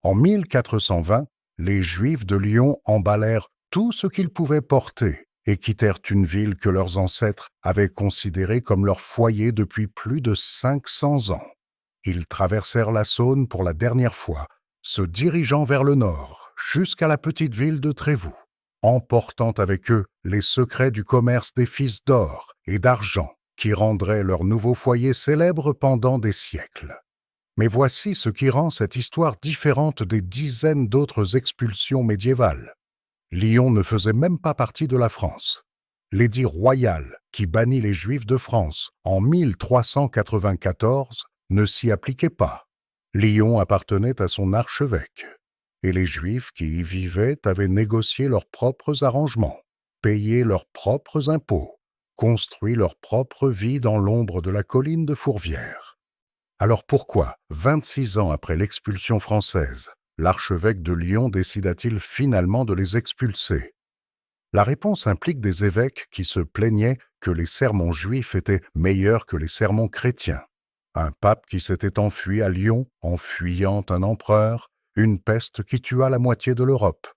En 1420, les Juifs de Lyon emballèrent tout ce qu'ils pouvaient porter et quittèrent une ville que leurs ancêtres avaient considérée comme leur foyer depuis plus de 500 ans. Ils traversèrent la Saône pour la dernière fois, se dirigeant vers le nord, jusqu'à la petite ville de Trévoux, emportant avec eux les secrets du commerce des fils d'or et d'argent qui rendraient leur nouveau foyer célèbre pendant des siècles. Mais voici ce qui rend cette histoire différente des dizaines d'autres expulsions médiévales. Lyon ne faisait même pas partie de la France. L'édit royal qui bannit les Juifs de France en 1394 ne s'y appliquait pas. Lyon appartenait à son archevêque, et les Juifs qui y vivaient avaient négocié leurs propres arrangements, payé leurs propres impôts, construit leur propre vie dans l'ombre de la colline de Fourvière. Alors pourquoi, 26 ans après l'expulsion française, l'archevêque de Lyon décida-t-il finalement de les expulser? La réponse implique des évêques qui se plaignaient que les sermons juifs étaient meilleurs que les sermons chrétiens. Un pape qui s'était enfui à Lyon en fuyant un empereur, une peste qui tua la moitié de l'Europe,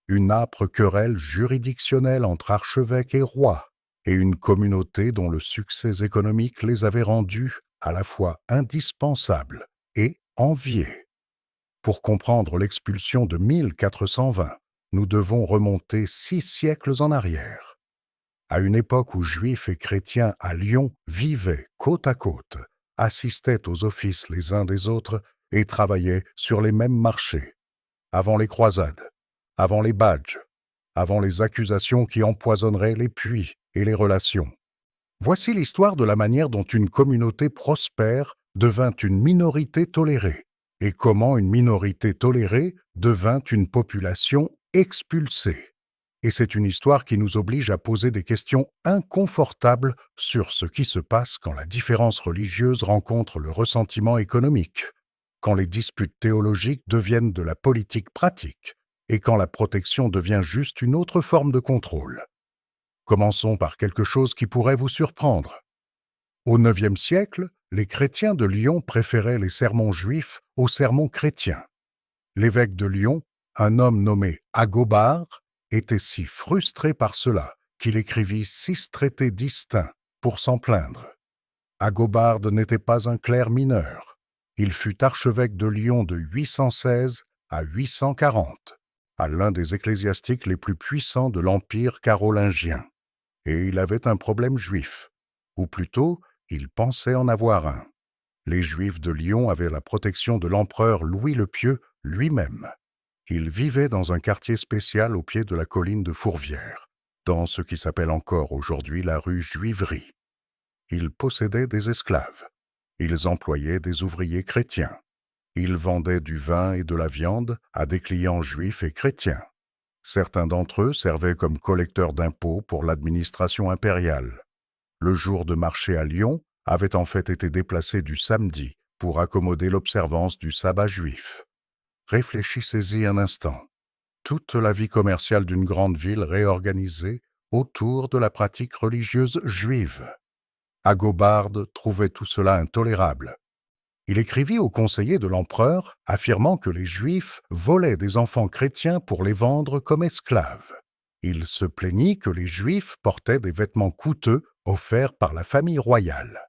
une âpre querelle juridictionnelle entre archevêques et rois, et une communauté dont le succès économique les avait rendus à la fois indispensables et enviés. Pour comprendre l'expulsion de 1420, nous devons remonter 6 siècles en arrière. À une époque où Juifs et chrétiens à Lyon vivaient côte à côte, assistaient aux offices les uns des autres et travaillaient sur les mêmes marchés. Avant les croisades, avant les badges, avant les accusations qui empoisonneraient les puits et les relations. Voici l'histoire de la manière dont une communauté prospère devint une minorité tolérée, et comment une minorité tolérée devint une population expulsée. Et c'est une histoire qui nous oblige à poser des questions inconfortables sur ce qui se passe quand la différence religieuse rencontre le ressentiment économique, quand les disputes théologiques deviennent de la politique pratique, et quand la protection devient juste une autre forme de contrôle. Commençons par quelque chose qui pourrait vous surprendre. Au IXe siècle, les chrétiens de Lyon préféraient les sermons juifs aux sermons chrétiens. L'évêque de Lyon, un homme nommé Agobard, était si frustré par cela qu'il écrivit 6 traités distincts pour s'en plaindre. Agobard n'était pas un clerc mineur. Il fut archevêque de Lyon de 816 à 840, à l'un des ecclésiastiques les plus puissants de l'Empire carolingien. Et il avait un problème juif, ou plutôt, il pensait en avoir un. Les Juifs de Lyon avaient la protection de l'empereur Louis le Pieux lui-même. Il vivait dans un quartier spécial au pied de la colline de Fourvière, dans ce qui s'appelle encore aujourd'hui la rue Juiverie. Ils possédaient des esclaves. Ils employaient des ouvriers chrétiens. Ils vendaient du vin et de la viande à des clients juifs et chrétiens. Certains d'entre eux servaient comme collecteurs d'impôts pour l'administration impériale. Le jour de marché à Lyon avait en fait été déplacé du samedi pour accommoder l'observance du sabbat juif. Réfléchissez-y un instant. Toute la vie commerciale d'une grande ville réorganisée autour de la pratique religieuse juive. Agobard trouvait tout cela intolérable. Il écrivit aux conseillers de l'empereur, affirmant que les Juifs volaient des enfants chrétiens pour les vendre comme esclaves. Il se plaignit que les Juifs portaient des vêtements coûteux offerts par la famille royale.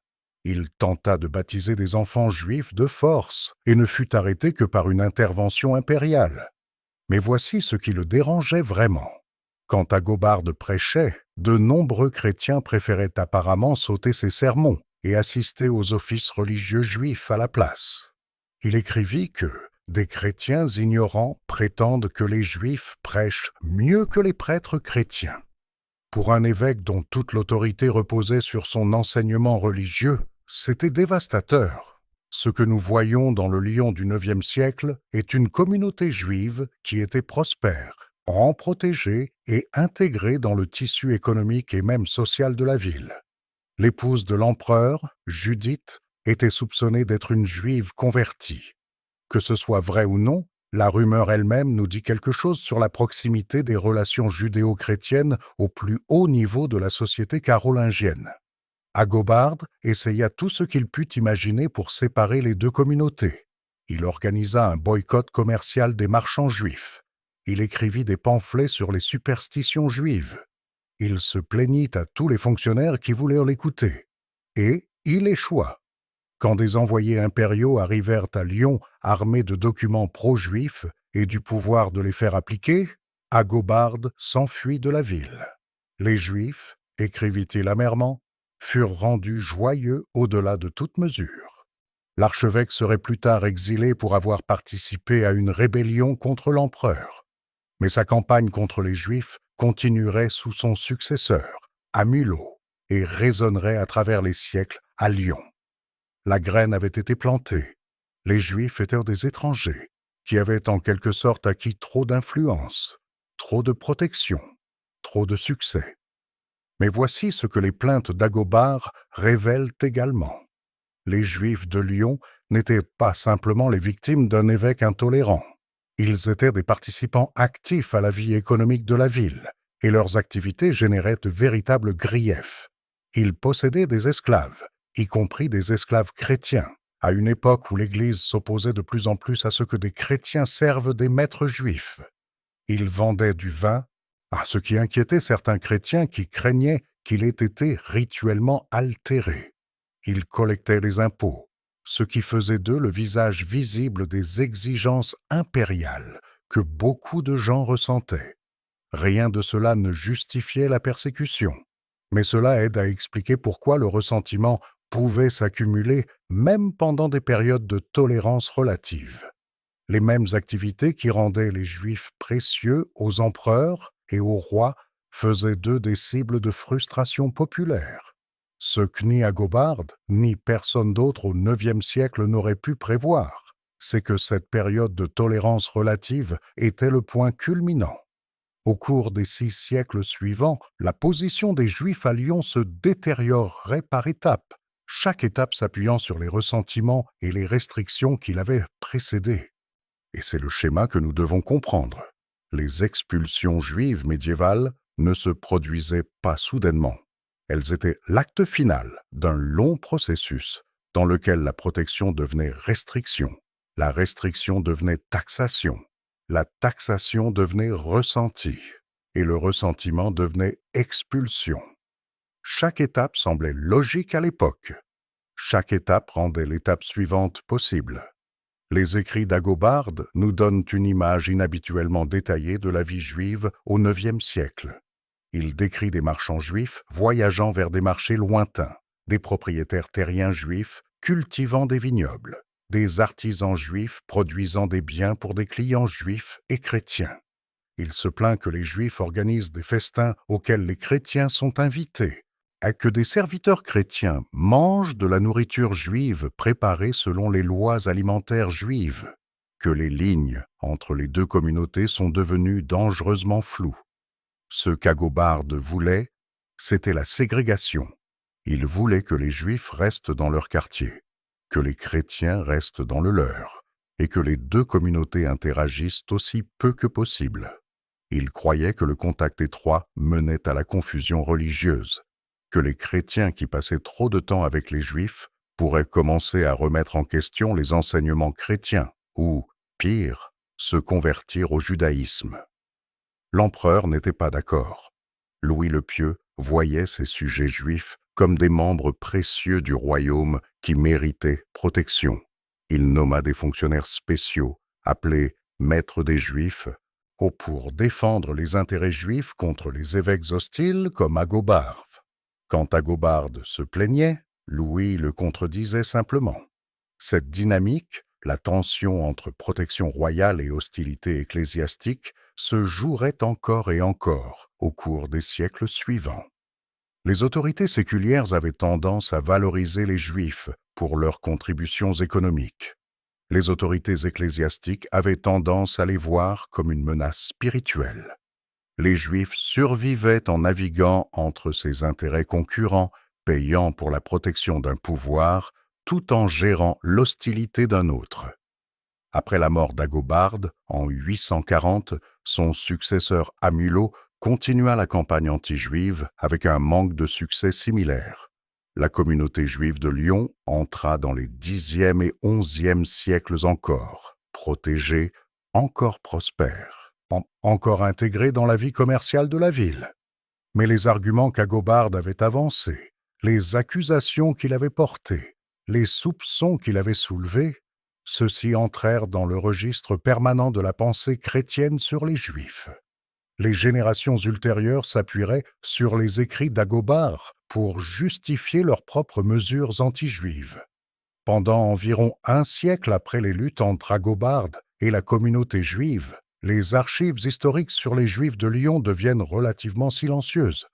Il tenta de baptiser des enfants juifs de force et ne fut arrêté que par une intervention impériale. Mais voici ce qui le dérangeait vraiment. Quand Agobard prêchait, de nombreux chrétiens préféraient apparemment sauter ses sermons et assister aux offices religieux juifs à la place. Il écrivit que des chrétiens ignorants prétendent que les juifs prêchent mieux que les prêtres chrétiens. Pour un évêque dont toute l'autorité reposait sur son enseignement religieux, c'était dévastateur. Ce que nous voyons dans le Lyon du IXe siècle est une communauté juive qui était prospère, protégée et intégrée dans le tissu économique et même social de la ville. L'épouse de l'empereur, Judith, était soupçonnée d'être une juive convertie. Que ce soit vrai ou non, la rumeur elle-même nous dit quelque chose sur la proximité des relations judéo-chrétiennes au plus haut niveau de la société carolingienne. Agobard essaya tout ce qu'il put imaginer pour séparer les deux communautés. Il organisa un boycott commercial des marchands juifs. Il écrivit des pamphlets sur les superstitions juives. Il se plaignit à tous les fonctionnaires qui voulaient l'écouter. Et il échoua. Quand des envoyés impériaux arrivèrent à Lyon armés de documents pro-juifs et du pouvoir de les faire appliquer, Agobard s'enfuit de la ville. Les Juifs, écrivit-il amèrement, furent rendus joyeux au-delà de toute mesure. L'archevêque serait plus tard exilé pour avoir participé à une rébellion contre l'empereur. Mais sa campagne contre les Juifs continuerait sous son successeur, à Mulhouse, et résonnerait à travers les siècles à Lyon. La graine avait été plantée. Les Juifs étaient des étrangers, qui avaient en quelque sorte acquis trop d'influence, trop de protection, trop de succès. Mais voici ce que les plaintes d'Agobard révèlent également. Les Juifs de Lyon n'étaient pas simplement les victimes d'un évêque intolérant. Ils étaient des participants actifs à la vie économique de la ville, et leurs activités généraient de véritables griefs. Ils possédaient des esclaves, y compris des esclaves chrétiens, à une époque où l'Église s'opposait de plus en plus à ce que des chrétiens servent des maîtres juifs. Ils vendaient du vin, à ce qui inquiétait certains chrétiens qui craignaient qu'il ait été rituellement altéré. Ils collectaient les impôts, ce qui faisait d'eux le visage visible des exigences impériales que beaucoup de gens ressentaient. Rien de cela ne justifiait la persécution, mais cela aide à expliquer pourquoi le ressentiment pouvait s'accumuler même pendant des périodes de tolérance relative. Les mêmes activités qui rendaient les Juifs précieux aux empereurs et aux rois faisaient d'eux des cibles de frustration populaire. Ce que ni Agobard, ni personne d'autre au IXe siècle n'aurait pu prévoir, c'est que cette période de tolérance relative était le point culminant. Au cours des 6 siècles suivants, la position des Juifs à Lyon se détériorerait par étapes, chaque étape s'appuyant sur les ressentiments et les restrictions qui l'avaient précédée. Et c'est le schéma que nous devons comprendre. Les expulsions juives médiévales ne se produisaient pas soudainement. Elles étaient l'acte final d'un long processus dans lequel la protection devenait restriction, la restriction devenait taxation, la taxation devenait ressenti, et le ressentiment devenait expulsion. Chaque étape semblait logique à l'époque. Chaque étape rendait l'étape suivante possible. Les écrits d'Agobard nous donnent une image inhabituellement détaillée de la vie juive au IXe siècle. Il décrit des marchands juifs voyageant vers des marchés lointains, des propriétaires terriens juifs cultivant des vignobles, des artisans juifs produisant des biens pour des clients juifs et chrétiens. Il se plaint que les juifs organisent des festins auxquels les chrétiens sont invités, et que des serviteurs chrétiens mangent de la nourriture juive préparée selon les lois alimentaires juives, que les lignes entre les deux communautés sont devenues dangereusement floues. Ce qu'Agobard voulait, c'était la ségrégation. Il voulait que les Juifs restent dans leur quartier, que les chrétiens restent dans le leur, et que les deux communautés interagissent aussi peu que possible. Il croyait que le contact étroit menait à la confusion religieuse, que les chrétiens qui passaient trop de temps avec les Juifs pourraient commencer à remettre en question les enseignements chrétiens ou, pire, se convertir au judaïsme. L'empereur n'était pas d'accord. Louis le Pieux voyait ces sujets juifs comme des membres précieux du royaume qui méritaient protection. Il nomma des fonctionnaires spéciaux, appelés maîtres des Juifs, pour défendre les intérêts juifs contre les évêques hostiles comme Agobard. Quand Agobard se plaignait, Louis le contredisait simplement. Cette dynamique, la tension entre protection royale et hostilité ecclésiastique, se jouerait encore et encore au cours des siècles suivants. Les autorités séculières avaient tendance à valoriser les Juifs pour leurs contributions économiques. Les autorités ecclésiastiques avaient tendance à les voir comme une menace spirituelle. Les Juifs survivaient en naviguant entre ces intérêts concurrents, payant pour la protection d'un pouvoir, tout en gérant l'hostilité d'un autre. Après la mort d'Agobard, en 840, son successeur Amulo continua la campagne anti-juive avec un manque de succès similaire. La communauté juive de Lyon entra dans les Xe et XIe siècles encore, protégée, encore prospère, encore intégrée dans la vie commerciale de la ville. Mais les arguments qu'Agobard avait avancés, les accusations qu'il avait portées, les soupçons qu'il avait soulevés, ceux-ci entrèrent dans le registre permanent de la pensée chrétienne sur les Juifs. Les générations ultérieures s'appuieraient sur les écrits d'Agobard pour justifier leurs propres mesures anti-juives. Pendant environ un siècle après les luttes entre Agobard et la communauté juive, les archives historiques sur les Juifs de Lyon deviennent relativement silencieuses.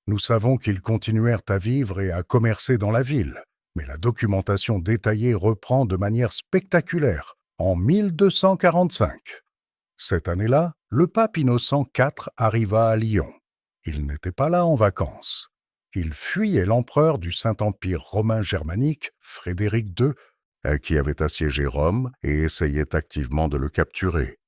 Nous savons qu'ils continuèrent à vivre et à commercer dans la ville, mais la documentation détaillée reprend de manière spectaculaire en 1245. Cette année-là, le pape Innocent IV arriva à Lyon. Il n'était pas là en vacances. Il fuyait l'empereur du Saint-Empire romain germanique, Frédéric II, qui avait assiégé Rome et essayait activement de le capturer.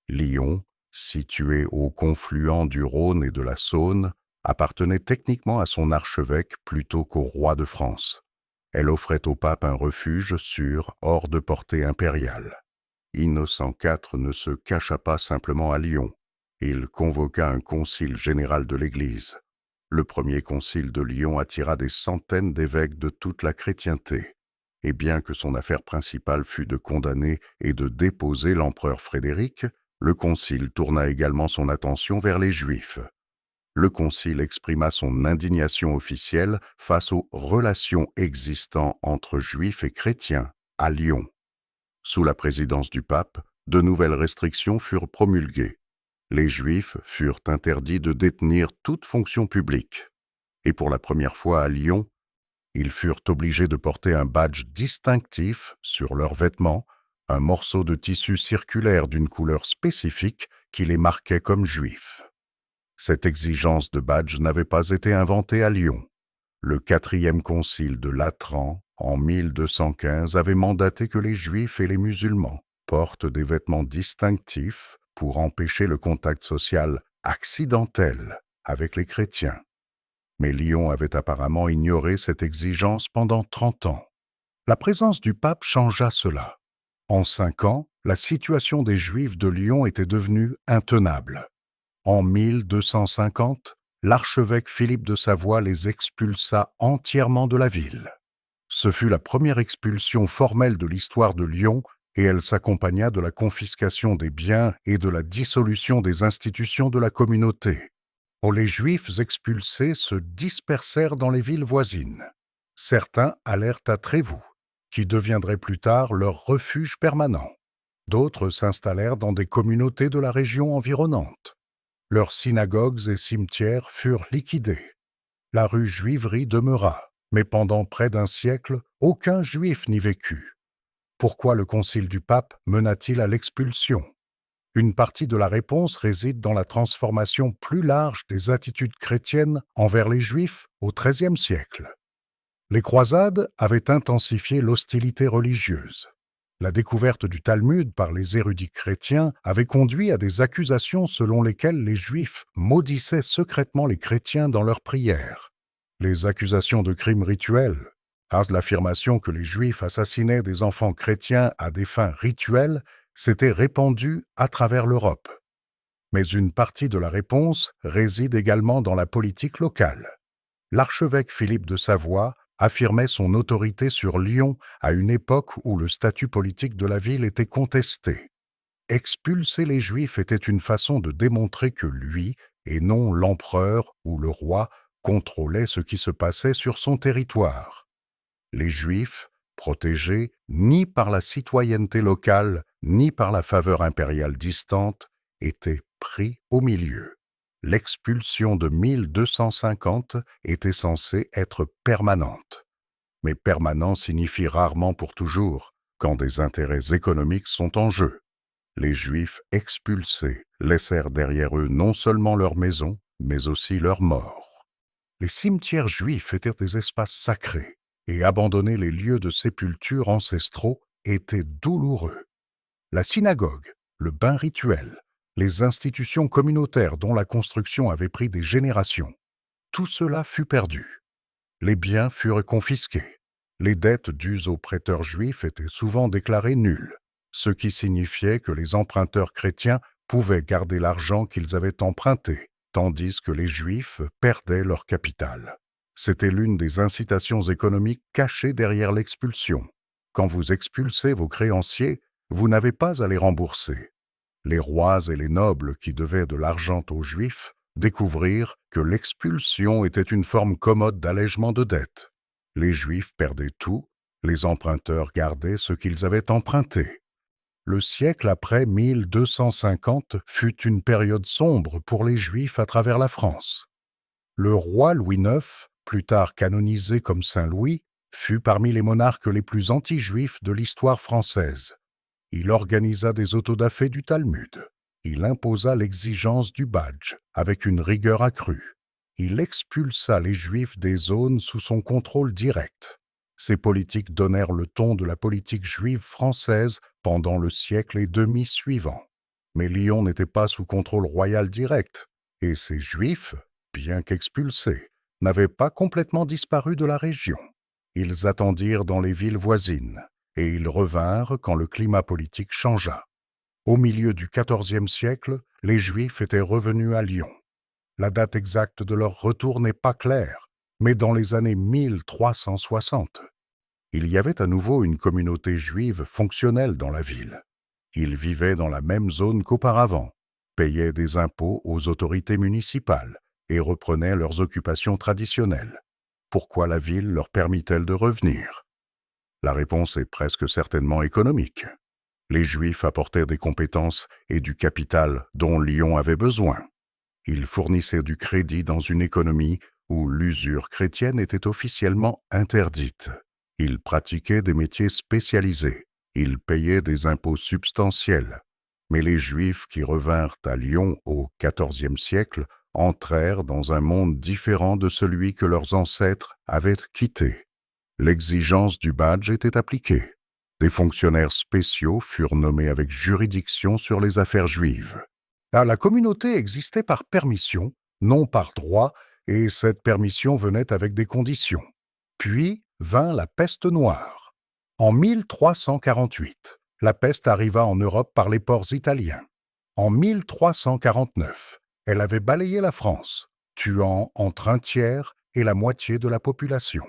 Lyon, située au confluent du Rhône et de la Saône, appartenait techniquement à son archevêque plutôt qu'au roi de France. Elle offrait au pape un refuge sûr, hors de portée impériale. Innocent IV ne se cacha pas simplement à Lyon. Il convoqua un concile général de l'Église. Le premier concile de Lyon attira des centaines d'évêques de toute la chrétienté. Et bien que son affaire principale fût de condamner et de déposer l'empereur Frédéric, le concile tourna également son attention vers les Juifs. Le concile exprima son indignation officielle face aux relations existant entre Juifs et chrétiens à Lyon. Sous la présidence du pape, de nouvelles restrictions furent promulguées. Les Juifs furent interdits de détenir toute fonction publique. Et pour la première fois à Lyon, ils furent obligés de porter un badge distinctif sur leurs vêtements, un morceau de tissu circulaire d'une couleur spécifique qui les marquait comme Juifs. Cette exigence de badge n'avait pas été inventée à Lyon. Le 4e concile de Latran, en 1215, avait mandaté que les Juifs et les musulmans portent des vêtements distinctifs pour empêcher le contact social accidentel avec les chrétiens. Mais Lyon avait apparemment ignoré cette exigence pendant 30 ans. La présence du pape changea cela. En 5 ans, la situation des Juifs de Lyon était devenue intenable. En 1250, l'archevêque Philippe de Savoie les expulsa entièrement de la ville. Ce fut la première expulsion formelle de l'histoire de Lyon et elle s'accompagna de la confiscation des biens et de la dissolution des institutions de la communauté. Les Juifs expulsés se dispersèrent dans les villes voisines. Certains allèrent à Trévoux, qui deviendrait plus tard leur refuge permanent. D'autres s'installèrent dans des communautés de la région environnante. Leurs synagogues et cimetières furent liquidés. La rue Juiverie demeura, mais pendant près d'un siècle, aucun Juif n'y vécut. Pourquoi le concile du pape mena-t-il à l'expulsion ? Une partie de la réponse réside dans la transformation plus large des attitudes chrétiennes envers les Juifs au XIIIe siècle. Les croisades avaient intensifié l'hostilité religieuse. La découverte du Talmud par les érudits chrétiens avait conduit à des accusations selon lesquelles les Juifs maudissaient secrètement les chrétiens dans leurs prières. Les accusations de crimes rituels, l'affirmation que les Juifs assassinaient des enfants chrétiens à des fins rituelles, s'étaient répandues à travers l'Europe. Mais une partie de la réponse réside également dans la politique locale. L'archevêque Philippe de Savoie affirmait son autorité sur Lyon à une époque où le statut politique de la ville était contesté. Expulser les Juifs était une façon de démontrer que lui, et non l'empereur ou le roi, contrôlait ce qui se passait sur son territoire. Les Juifs, protégés ni par la citoyenneté locale, ni par la faveur impériale distante, étaient pris au milieu. L'expulsion de 1250 était censée être permanente. Mais permanent signifie rarement pour toujours, quand des intérêts économiques sont en jeu. Les Juifs expulsés laissèrent derrière eux non seulement leurs maisons, mais aussi leurs morts. Les cimetières juifs étaient des espaces sacrés, et abandonner les lieux de sépulture ancestraux était douloureux. La synagogue, le bain rituel, les institutions communautaires dont la construction avait pris des générations, tout cela fut perdu. Les biens furent confisqués. Les dettes dues aux prêteurs juifs étaient souvent déclarées nulles, ce qui signifiait que les emprunteurs chrétiens pouvaient garder l'argent qu'ils avaient emprunté, tandis que les juifs perdaient leur capital. C'était l'une des incitations économiques cachées derrière l'expulsion. Quand vous expulsez vos créanciers, vous n'avez pas à les rembourser. Les rois et les nobles qui devaient de l'argent aux Juifs découvrirent que l'expulsion était une forme commode d'allègement de dettes. Les Juifs perdaient tout, les emprunteurs gardaient ce qu'ils avaient emprunté. Le siècle après 1250 fut une période sombre pour les Juifs à travers la France. Le roi Louis IX, plus tard canonisé comme Saint Louis, fut parmi les monarques les plus anti-juifs de l'histoire française. Il organisa des autodafés du Talmud. Il imposa l'exigence du badge, avec une rigueur accrue. Il expulsa les Juifs des zones sous son contrôle direct. Ces politiques donnèrent le ton de la politique juive française pendant le siècle et demi suivant. Mais Lyon n'était pas sous contrôle royal direct, et ces Juifs, bien qu'expulsés, n'avaient pas complètement disparu de la région. Ils attendirent dans les villes voisines, et ils revinrent quand le climat politique changea. Au milieu du XIVe siècle, les Juifs étaient revenus à Lyon. La date exacte de leur retour n'est pas claire, mais dans les années 1360. Il y avait à nouveau une communauté juive fonctionnelle dans la ville. Ils vivaient dans la même zone qu'auparavant, payaient des impôts aux autorités municipales et reprenaient leurs occupations traditionnelles. Pourquoi la ville leur permit-elle de revenir? La réponse est presque certainement économique. Les Juifs apportaient des compétences et du capital dont Lyon avait besoin. Ils fournissaient du crédit dans une économie où l'usure chrétienne était officiellement interdite. Ils pratiquaient des métiers spécialisés. Ils payaient des impôts substantiels. Mais les Juifs qui revinrent à Lyon au XIVe siècle entrèrent dans un monde différent de celui que leurs ancêtres avaient quitté. L'exigence du badge était appliquée. Des fonctionnaires spéciaux furent nommés avec juridiction sur les affaires juives. La communauté existait par permission, non par droit, et cette permission venait avec des conditions. Puis vint la peste noire. En 1348, la peste arriva en Europe par les ports italiens. En 1349, elle avait balayé la France, tuant entre un tiers et la moitié de la population.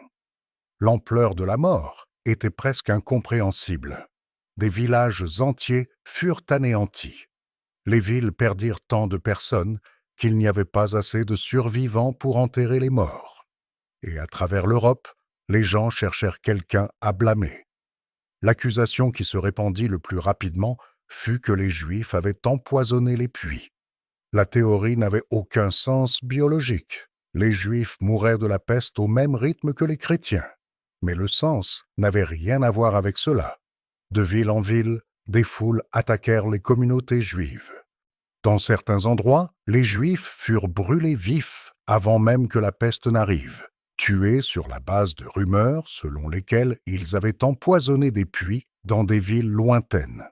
L'ampleur de la mort était presque incompréhensible. Des villages entiers furent anéantis. Les villes perdirent tant de personnes qu'il n'y avait pas assez de survivants pour enterrer les morts. Et à travers l'Europe, les gens cherchèrent quelqu'un à blâmer. L'accusation qui se répandit le plus rapidement fut que les Juifs avaient empoisonné les puits. La théorie n'avait aucun sens biologique. Les Juifs mouraient de la peste au même rythme que les chrétiens. Mais le sens n'avait rien à voir avec cela. De ville en ville, des foules attaquèrent les communautés juives. Dans certains endroits, les Juifs furent brûlés vifs avant même que la peste n'arrive, tués sur la base de rumeurs selon lesquelles ils avaient empoisonné des puits dans des villes lointaines.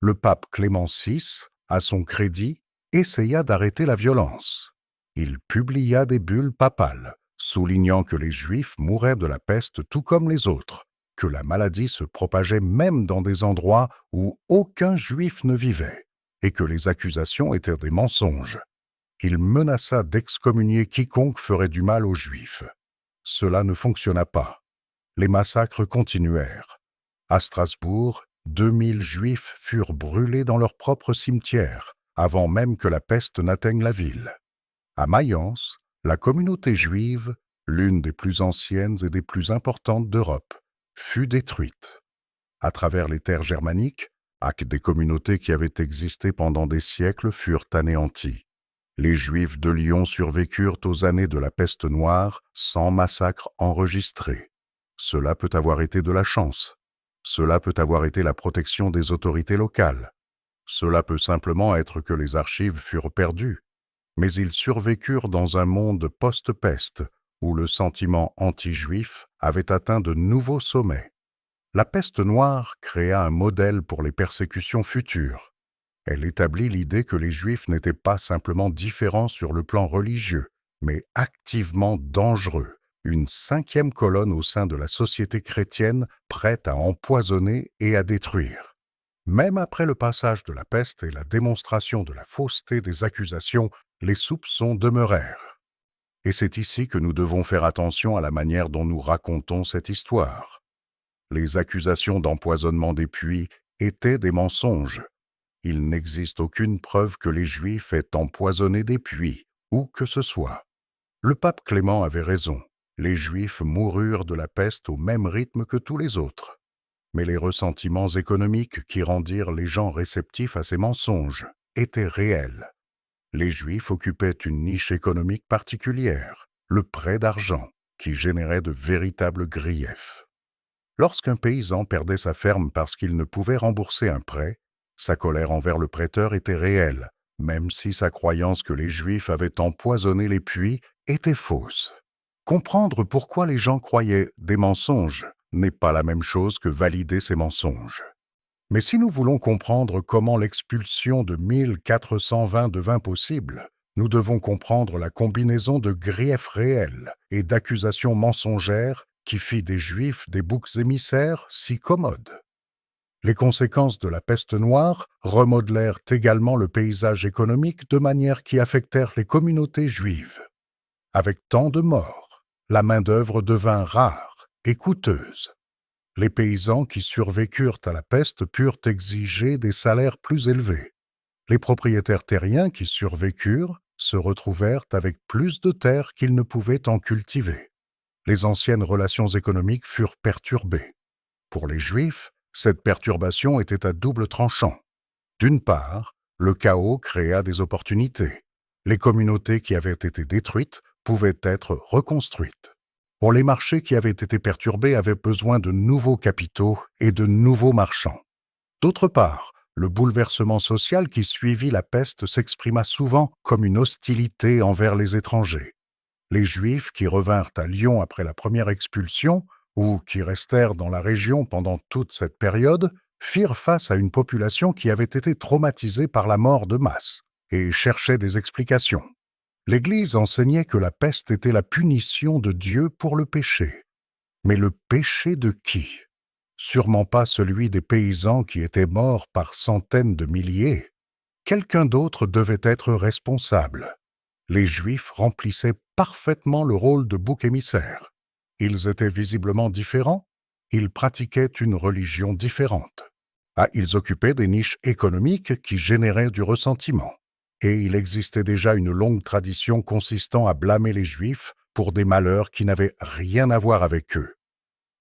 Le pape Clément VI, à son crédit, essaya d'arrêter la violence. Il publia des bulles papales, soulignant que les Juifs mouraient de la peste tout comme les autres, que la maladie se propageait même dans des endroits où aucun Juif ne vivait, et que les accusations étaient des mensonges. Il menaça d'excommunier quiconque ferait du mal aux Juifs. Cela ne fonctionna pas. Les massacres continuèrent. À Strasbourg, 2000 Juifs furent brûlés dans leur propre cimetière, avant même que la peste n'atteigne la ville. À Mayence, la communauté juive, l'une des plus anciennes et des plus importantes d'Europe, fut détruite. À travers les terres germaniques, des communautés qui avaient existé pendant des siècles furent anéanties. Les Juifs de Lyon survécurent aux années de la peste noire sans massacre enregistré. Cela peut avoir été de la chance. Cela peut avoir été la protection des autorités locales. Cela peut simplement être que les archives furent perdues. Mais ils survécurent dans un monde post-peste où le sentiment anti-juif avait atteint de nouveaux sommets. La peste noire créa un modèle pour les persécutions futures. Elle établit l'idée que les Juifs n'étaient pas simplement différents sur le plan religieux, mais activement dangereux, une cinquième colonne au sein de la société chrétienne prête à empoisonner et à détruire. Même après le passage de la peste et la démonstration de la fausseté des accusations, les soupçons demeurèrent. Et c'est ici que nous devons faire attention à la manière dont nous racontons cette histoire. Les accusations d'empoisonnement des puits étaient des mensonges. Il n'existe aucune preuve que les Juifs aient empoisonné des puits, où que ce soit. Le pape Clément avait raison. Les Juifs moururent de la peste au même rythme que tous les autres. Mais les ressentiments économiques qui rendirent les gens réceptifs à ces mensonges étaient réels. Les Juifs occupaient une niche économique particulière, le prêt d'argent, qui générait de véritables griefs. Lorsqu'un paysan perdait sa ferme parce qu'il ne pouvait rembourser un prêt, sa colère envers le prêteur était réelle, même si sa croyance que les Juifs avaient empoisonné les puits était fausse. Comprendre pourquoi les gens croyaient des mensonges n'est pas la même chose que valider ces mensonges. Mais si nous voulons comprendre comment l'expulsion de 1420 devint possible, nous devons comprendre la combinaison de griefs réels et d'accusations mensongères qui fit des Juifs des boucs émissaires si commodes. Les conséquences de la peste noire remodelèrent également le paysage économique de manière qui affectèrent les communautés juives. Avec tant de morts, la main-d'œuvre devint rare et coûteuse. Les paysans qui survécurent à la peste purent exiger des salaires plus élevés. Les propriétaires terriens qui survécurent se retrouvèrent avec plus de terres qu'ils ne pouvaient en cultiver. Les anciennes relations économiques furent perturbées. Pour les Juifs, cette perturbation était à double tranchant. D'une part, le chaos créa des opportunités. Les communautés qui avaient été détruites pouvaient être reconstruites. Pour les marchés qui avaient été perturbés avaient besoin de nouveaux capitaux et de nouveaux marchands. D'autre part, le bouleversement social qui suivit la peste s'exprima souvent comme une hostilité envers les étrangers. Les Juifs qui revinrent à Lyon après la première expulsion, ou qui restèrent dans la région pendant toute cette période, firent face à une population qui avait été traumatisée par la mort de masse et cherchait des explications. L'Église enseignait que la peste était la punition de Dieu pour le péché. Mais le péché de qui? Sûrement pas celui des paysans qui étaient morts par centaines de milliers. Quelqu'un d'autre devait être responsable. Les Juifs remplissaient parfaitement le rôle de bouc émissaire. Ils étaient visiblement différents, ils pratiquaient une religion différente. Ils occupaient des niches économiques qui généraient du ressentiment. Et il existait déjà une longue tradition consistant à blâmer les Juifs pour des malheurs qui n'avaient rien à voir avec eux.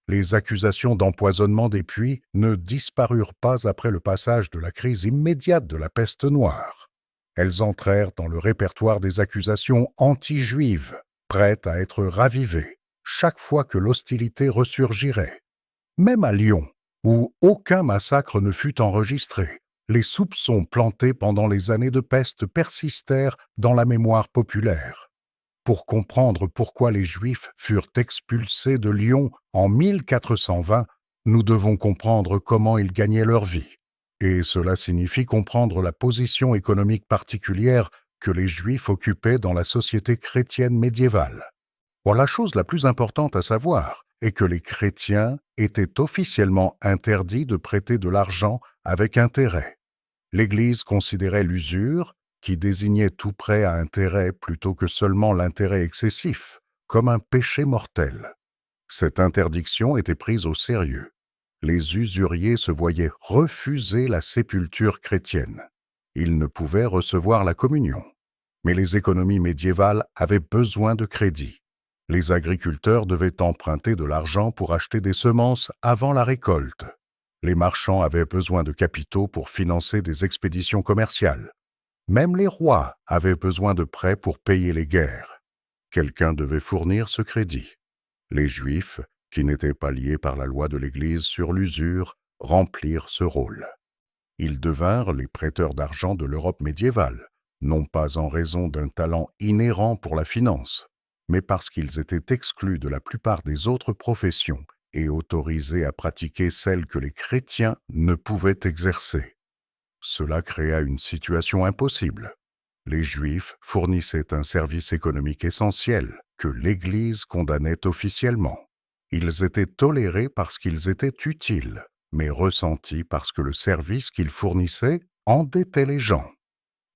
Les accusations d'empoisonnement des puits ne disparurent pas après le passage de la crise immédiate de la peste noire. Elles entrèrent dans le répertoire des accusations anti-juives, prêtes à être ravivées, chaque fois que l'hostilité ressurgirait. Même à Lyon, où aucun massacre ne fut enregistré, les soupçons plantés pendant les années de peste persistèrent dans la mémoire populaire. Pour comprendre pourquoi les Juifs furent expulsés de Lyon en 1420, nous devons comprendre comment ils gagnaient leur vie. Et cela signifie comprendre la position économique particulière que les Juifs occupaient dans la société chrétienne médiévale. Or, la chose la plus importante à savoir est que les chrétiens étaient officiellement interdits de prêter de l'argent avec intérêt. L'Église considérait l'usure, qui désignait tout prêt à intérêt plutôt que seulement l'intérêt excessif, comme un péché mortel. Cette interdiction était prise au sérieux. Les usuriers se voyaient refuser la sépulture chrétienne. Ils ne pouvaient recevoir la communion. Mais les économies médiévales avaient besoin de crédit. Les agriculteurs devaient emprunter de l'argent pour acheter des semences avant la récolte. Les marchands avaient besoin de capitaux pour financer des expéditions commerciales. Même les rois avaient besoin de prêts pour payer les guerres. Quelqu'un devait fournir ce crédit. Les Juifs, qui n'étaient pas liés par la loi de l'Église sur l'usure, remplirent ce rôle. Ils devinrent les prêteurs d'argent de l'Europe médiévale, non pas en raison d'un talent inhérent pour la finance, mais parce qu'ils étaient exclus de la plupart des autres professions et autorisés à pratiquer celles que les chrétiens ne pouvaient exercer. Cela créa une situation impossible. Les Juifs fournissaient un service économique essentiel que l'Église condamnait officiellement. Ils étaient tolérés parce qu'ils étaient utiles, mais ressentis parce que le service qu'ils fournissaient endettait les gens.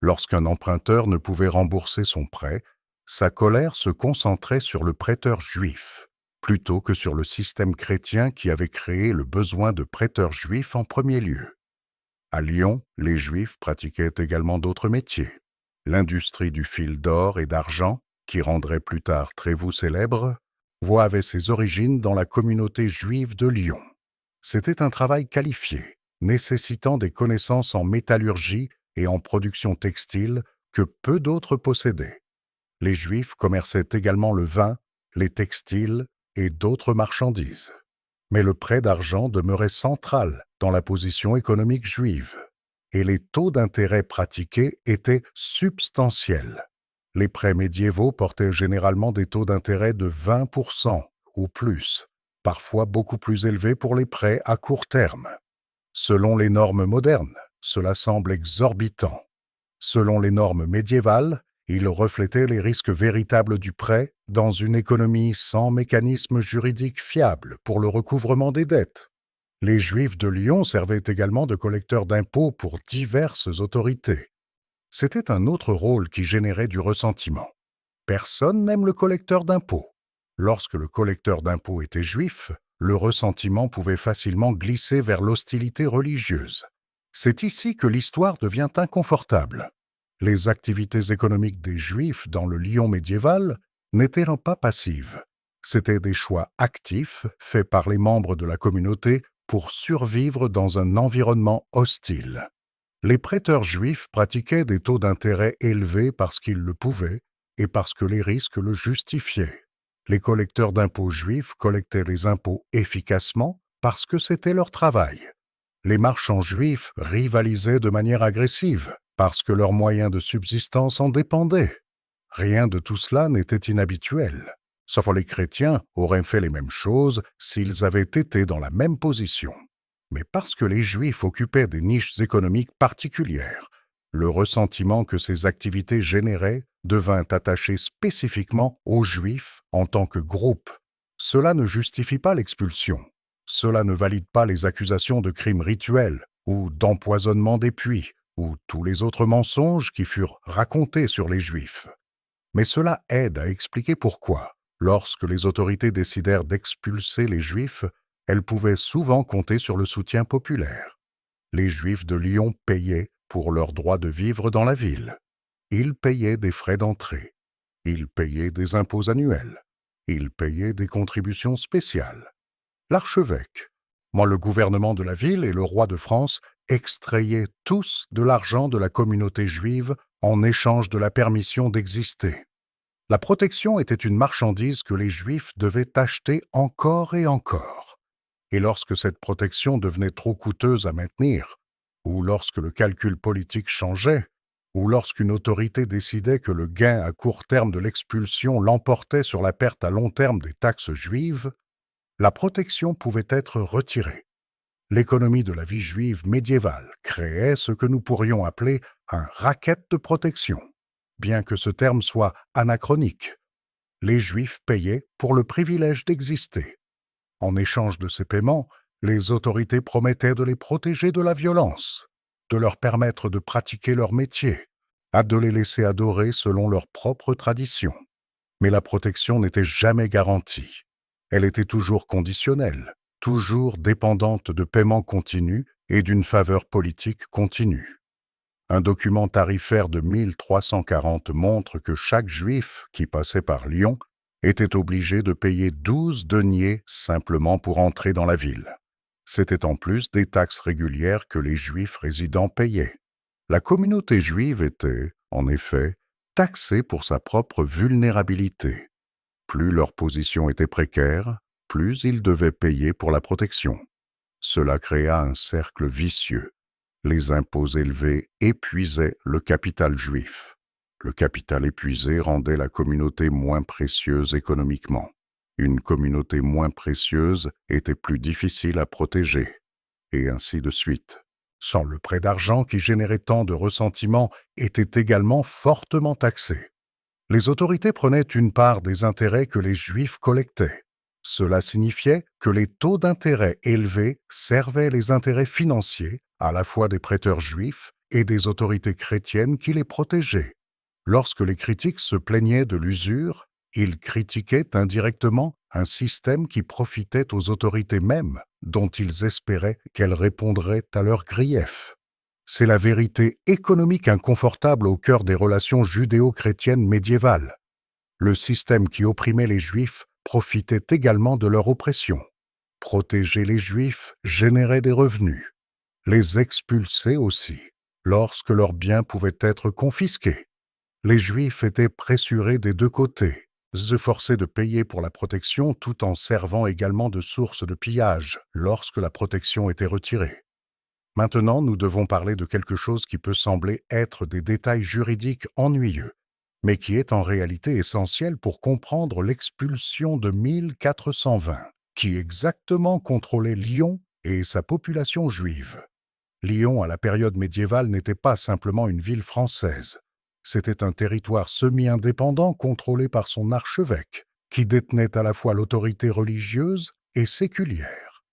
Lorsqu'un emprunteur ne pouvait rembourser son prêt, sa colère se concentrait sur le prêteur juif, plutôt que sur le système chrétien qui avait créé le besoin de prêteurs juifs en premier lieu. À Lyon, les Juifs pratiquaient également d'autres métiers. L'industrie du fil d'or et d'argent, qui rendrait plus tard Trévoux célèbre, avait ses origines dans la communauté juive de Lyon. C'était un travail qualifié, nécessitant des connaissances en métallurgie et en production textile que peu d'autres possédaient. Les Juifs commerçaient également le vin, les textiles et d'autres marchandises. Mais le prêt d'argent demeurait central dans la position économique juive, et les taux d'intérêt pratiqués étaient substantiels. Les prêts médiévaux portaient généralement des taux d'intérêt de 20% ou plus, parfois beaucoup plus élevés pour les prêts à court terme. Selon les normes modernes, cela semble exorbitant. Selon les normes médiévales, il reflétait les risques véritables du prêt dans une économie sans mécanisme juridique fiable pour le recouvrement des dettes. Les Juifs de Lyon servaient également de collecteurs d'impôts pour diverses autorités. C'était un autre rôle qui générait du ressentiment. Personne n'aime le collecteur d'impôts. Lorsque le collecteur d'impôts était juif, le ressentiment pouvait facilement glisser vers l'hostilité religieuse. C'est ici que l'histoire devient inconfortable. Les activités économiques des Juifs dans le Lyon médiéval n'étaient pas passives. C'étaient des choix actifs faits par les membres de la communauté pour survivre dans un environnement hostile. Les prêteurs juifs pratiquaient des taux d'intérêt élevés parce qu'ils le pouvaient et parce que les risques le justifiaient. Les collecteurs d'impôts juifs collectaient les impôts efficacement parce que c'était leur travail. Les marchands juifs rivalisaient de manière agressive parce que leurs moyens de subsistance en dépendaient. Rien de tout cela n'était inhabituel, sauf que les chrétiens auraient fait les mêmes choses s'ils avaient été dans la même position. Mais parce que les Juifs occupaient des niches économiques particulières, le ressentiment que ces activités généraient devint attaché spécifiquement aux Juifs en tant que groupe. Cela ne justifie pas l'expulsion. Cela ne valide pas les accusations de crimes rituels ou d'empoisonnement des puits ou tous les autres mensonges qui furent racontés sur les Juifs. Mais cela aide à expliquer pourquoi, lorsque les autorités décidèrent d'expulser les Juifs, elles pouvaient souvent compter sur le soutien populaire. Les Juifs de Lyon payaient pour leur droit de vivre dans la ville. Ils payaient des frais d'entrée. Ils payaient des impôts annuels. Ils payaient des contributions spéciales. L'archevêque, le gouvernement de la ville et le roi de France extrayaient tous de l'argent de la communauté juive en échange de la permission d'exister. La protection était une marchandise que les Juifs devaient acheter encore et encore. Et lorsque cette protection devenait trop coûteuse à maintenir, ou lorsque le calcul politique changeait, ou lorsqu'une autorité décidait que le gain à court terme de l'expulsion l'emportait sur la perte à long terme des taxes juives, la protection pouvait être retirée. L'économie de la vie juive médiévale créait ce que nous pourrions appeler un racket de protection, bien que ce terme soit anachronique. Les Juifs payaient pour le privilège d'exister. En échange de ces paiements, les autorités promettaient de les protéger de la violence, de leur permettre de pratiquer leur métier, de les laisser adorer selon leurs propres traditions. Mais la protection n'était jamais garantie. Elle était toujours conditionnelle, toujours dépendante de paiements continus et d'une faveur politique continue. Un document tarifaire de 1340 montre que chaque Juif qui passait par Lyon était obligé de payer 12 deniers simplement pour entrer dans la ville. C'était en plus des taxes régulières que les Juifs résidents payaient. La communauté juive était, en effet, taxée pour sa propre vulnérabilité. Plus leur position était précaire, plus ils devaient payer pour la protection. Cela créa un cercle vicieux. Les impôts élevés épuisaient le capital juif. Le capital épuisé rendait la communauté moins précieuse économiquement. Une communauté moins précieuse était plus difficile à protéger, et ainsi de suite. Sans le prêt d'argent qui générait tant de ressentiment était également fortement taxé. Les autorités prenaient une part des intérêts que les Juifs collectaient. Cela signifiait que les taux d'intérêt élevés servaient les intérêts financiers, à la fois des prêteurs juifs et des autorités chrétiennes qui les protégeaient. Lorsque les critiques se plaignaient de l'usure, ils critiquaient indirectement un système qui profitait aux autorités mêmes, dont ils espéraient qu'elles répondraient à leurs griefs. C'est la vérité économique inconfortable au cœur des relations judéo-chrétiennes médiévales. Le système qui opprimait les Juifs profitait également de leur oppression. Protéger les Juifs générait des revenus. Les expulser aussi, lorsque leurs biens pouvaient être confisqués. Les Juifs étaient pressurés des deux côtés, forcés de payer pour la protection tout en servant également de source de pillage lorsque la protection était retirée. Maintenant, nous devons parler de quelque chose qui peut sembler être des détails juridiques ennuyeux, mais qui est en réalité essentiel pour comprendre l'expulsion de 1420, qui exactement contrôlait Lyon et sa population juive. Lyon, à la période médiévale, n'était pas simplement une ville française. C'était un territoire semi-indépendant contrôlé par son archevêque, qui détenait à la fois l'autorité religieuse et séculière.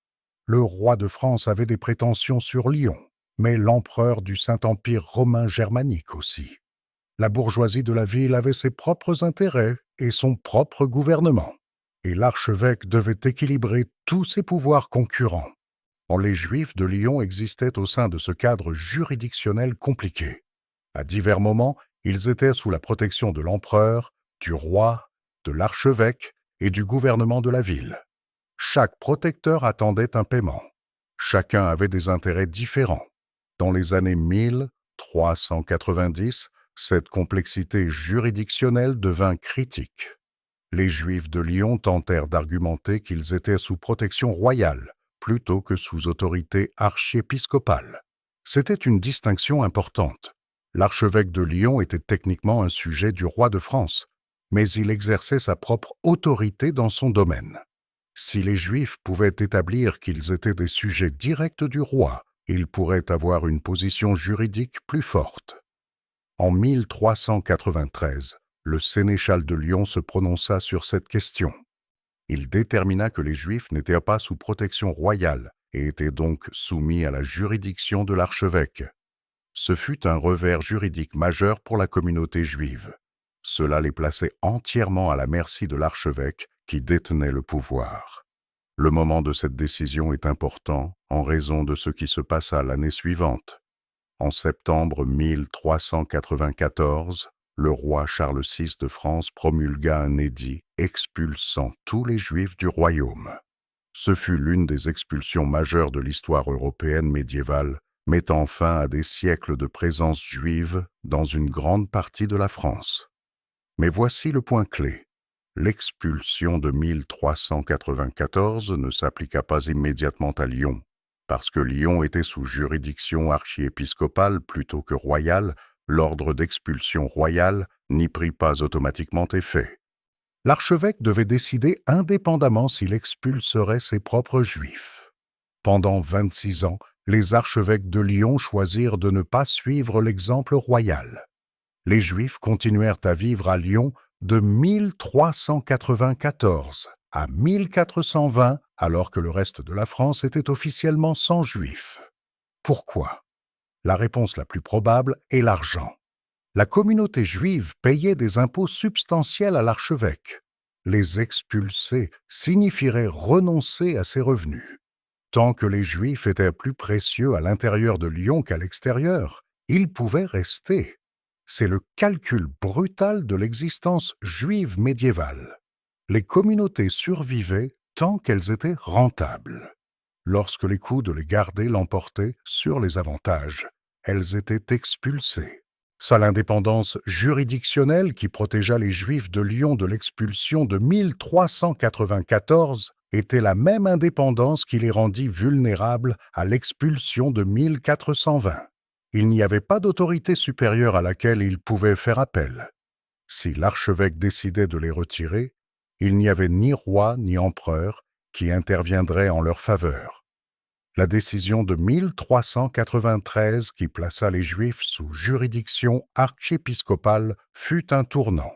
Le roi de France avait des prétentions sur Lyon, mais l'empereur du Saint-Empire romain germanique aussi. La bourgeoisie de la ville avait ses propres intérêts et son propre gouvernement, et l'archevêque devait équilibrer tous ses pouvoirs concurrents. Les Juifs de Lyon existaient au sein de ce cadre juridictionnel compliqué. À divers moments, ils étaient sous la protection de l'empereur, du roi, de l'archevêque et du gouvernement de la ville. Chaque protecteur attendait un paiement. Chacun avait des intérêts différents. Dans les années 1390, cette complexité juridictionnelle devint critique. Les Juifs de Lyon tentèrent d'argumenter qu'ils étaient sous protection royale, plutôt que sous autorité archiépiscopale. C'était une distinction importante. L'archevêque de Lyon était techniquement un sujet du roi de France, mais il exerçait sa propre autorité dans son domaine. Si les Juifs pouvaient établir qu'ils étaient des sujets directs du roi, ils pourraient avoir une position juridique plus forte. En 1393, le sénéchal de Lyon se prononça sur cette question. Il détermina que les Juifs n'étaient pas sous protection royale et étaient donc soumis à la juridiction de l'archevêque. Ce fut un revers juridique majeur pour la communauté juive. Cela les plaçait entièrement à la merci de l'archevêque qui détenait le pouvoir. Le moment de cette décision est important en raison de ce qui se passa l'année suivante. En septembre 1394, le roi Charles VI de France promulgua un édit expulsant tous les Juifs du royaume. Ce fut l'une des expulsions majeures de l'histoire européenne médiévale, mettant fin à des siècles de présence juive dans une grande partie de la France. Mais voici le point clé. L'expulsion de 1394 ne s'appliqua pas immédiatement à Lyon. Parce que Lyon était sous juridiction archiépiscopale plutôt que royale, l'ordre d'expulsion royale n'y prit pas automatiquement effet. L'archevêque devait décider indépendamment s'il expulserait ses propres Juifs. Pendant 26 ans, les archevêques de Lyon choisirent de ne pas suivre l'exemple royal. Les Juifs continuèrent à vivre à Lyon de 1394 à 1420, alors que le reste de la France était officiellement sans Juifs. Pourquoi? La réponse la plus probable est l'argent. La communauté juive payait des impôts substantiels à l'archevêque. Les expulser signifierait renoncer à ses revenus. Tant que les Juifs étaient plus précieux à l'intérieur de Lyon qu'à l'extérieur, ils pouvaient rester. C'est le calcul brutal de l'existence juive médiévale. Les communautés survivaient tant qu'elles étaient rentables. Lorsque les coûts de les garder l'emportaient sur les avantages, elles étaient expulsées. Seule l'indépendance juridictionnelle qui protégea les Juifs de Lyon de l'expulsion de 1394 était la même indépendance qui les rendit vulnérables à l'expulsion de 1420. Il n'y avait pas d'autorité supérieure à laquelle ils pouvaient faire appel. Si l'archevêque décidait de les retirer, il n'y avait ni roi ni empereur qui interviendrait en leur faveur. La décision de 1393 qui plaça les Juifs sous juridiction archiépiscopale fut un tournant.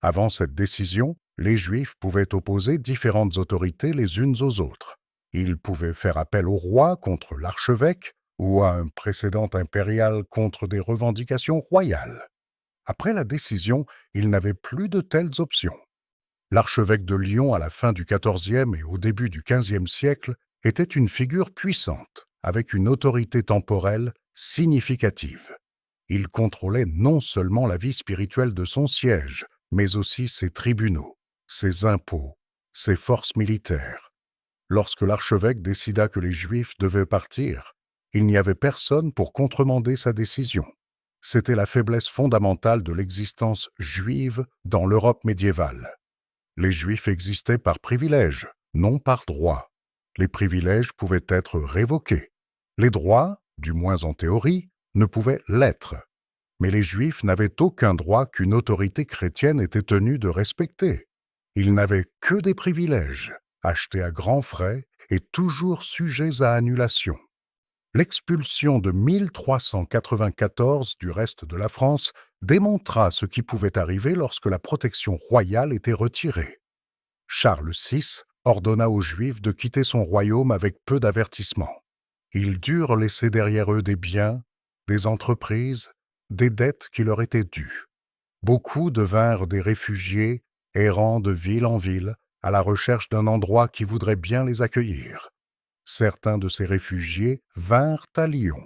Avant cette décision, les Juifs pouvaient opposer différentes autorités les unes aux autres. Ils pouvaient faire appel au roi contre l'archevêque ou à un précédent impérial contre des revendications royales. Après la décision, ils n'avaient plus de telles options. L'archevêque de Lyon à la fin du XIVe et au début du XVe siècle était une figure puissante, avec une autorité temporelle significative. Il contrôlait non seulement la vie spirituelle de son siège, mais aussi ses tribunaux, ses impôts, ses forces militaires. Lorsque l'archevêque décida que les Juifs devaient partir, il n'y avait personne pour contremander sa décision. C'était la faiblesse fondamentale de l'existence juive dans l'Europe médiévale. Les Juifs existaient par privilège, non par droit. Les privilèges pouvaient être révoqués. Les droits, du moins en théorie, ne pouvaient l'être. Mais les Juifs n'avaient aucun droit qu'une autorité chrétienne était tenue de respecter. Ils n'avaient que des privilèges, achetés à grands frais et toujours sujets à annulation. L'expulsion de 1394 du reste de la France démontra ce qui pouvait arriver lorsque la protection royale était retirée. Charles VI ordonna aux Juifs de quitter son royaume avec peu d'avertissement. Ils durent laisser derrière eux des biens, des entreprises, des dettes qui leur étaient dues. Beaucoup devinrent des réfugiés, errant de ville en ville, à la recherche d'un endroit qui voudrait bien les accueillir. Certains de ces réfugiés vinrent à Lyon.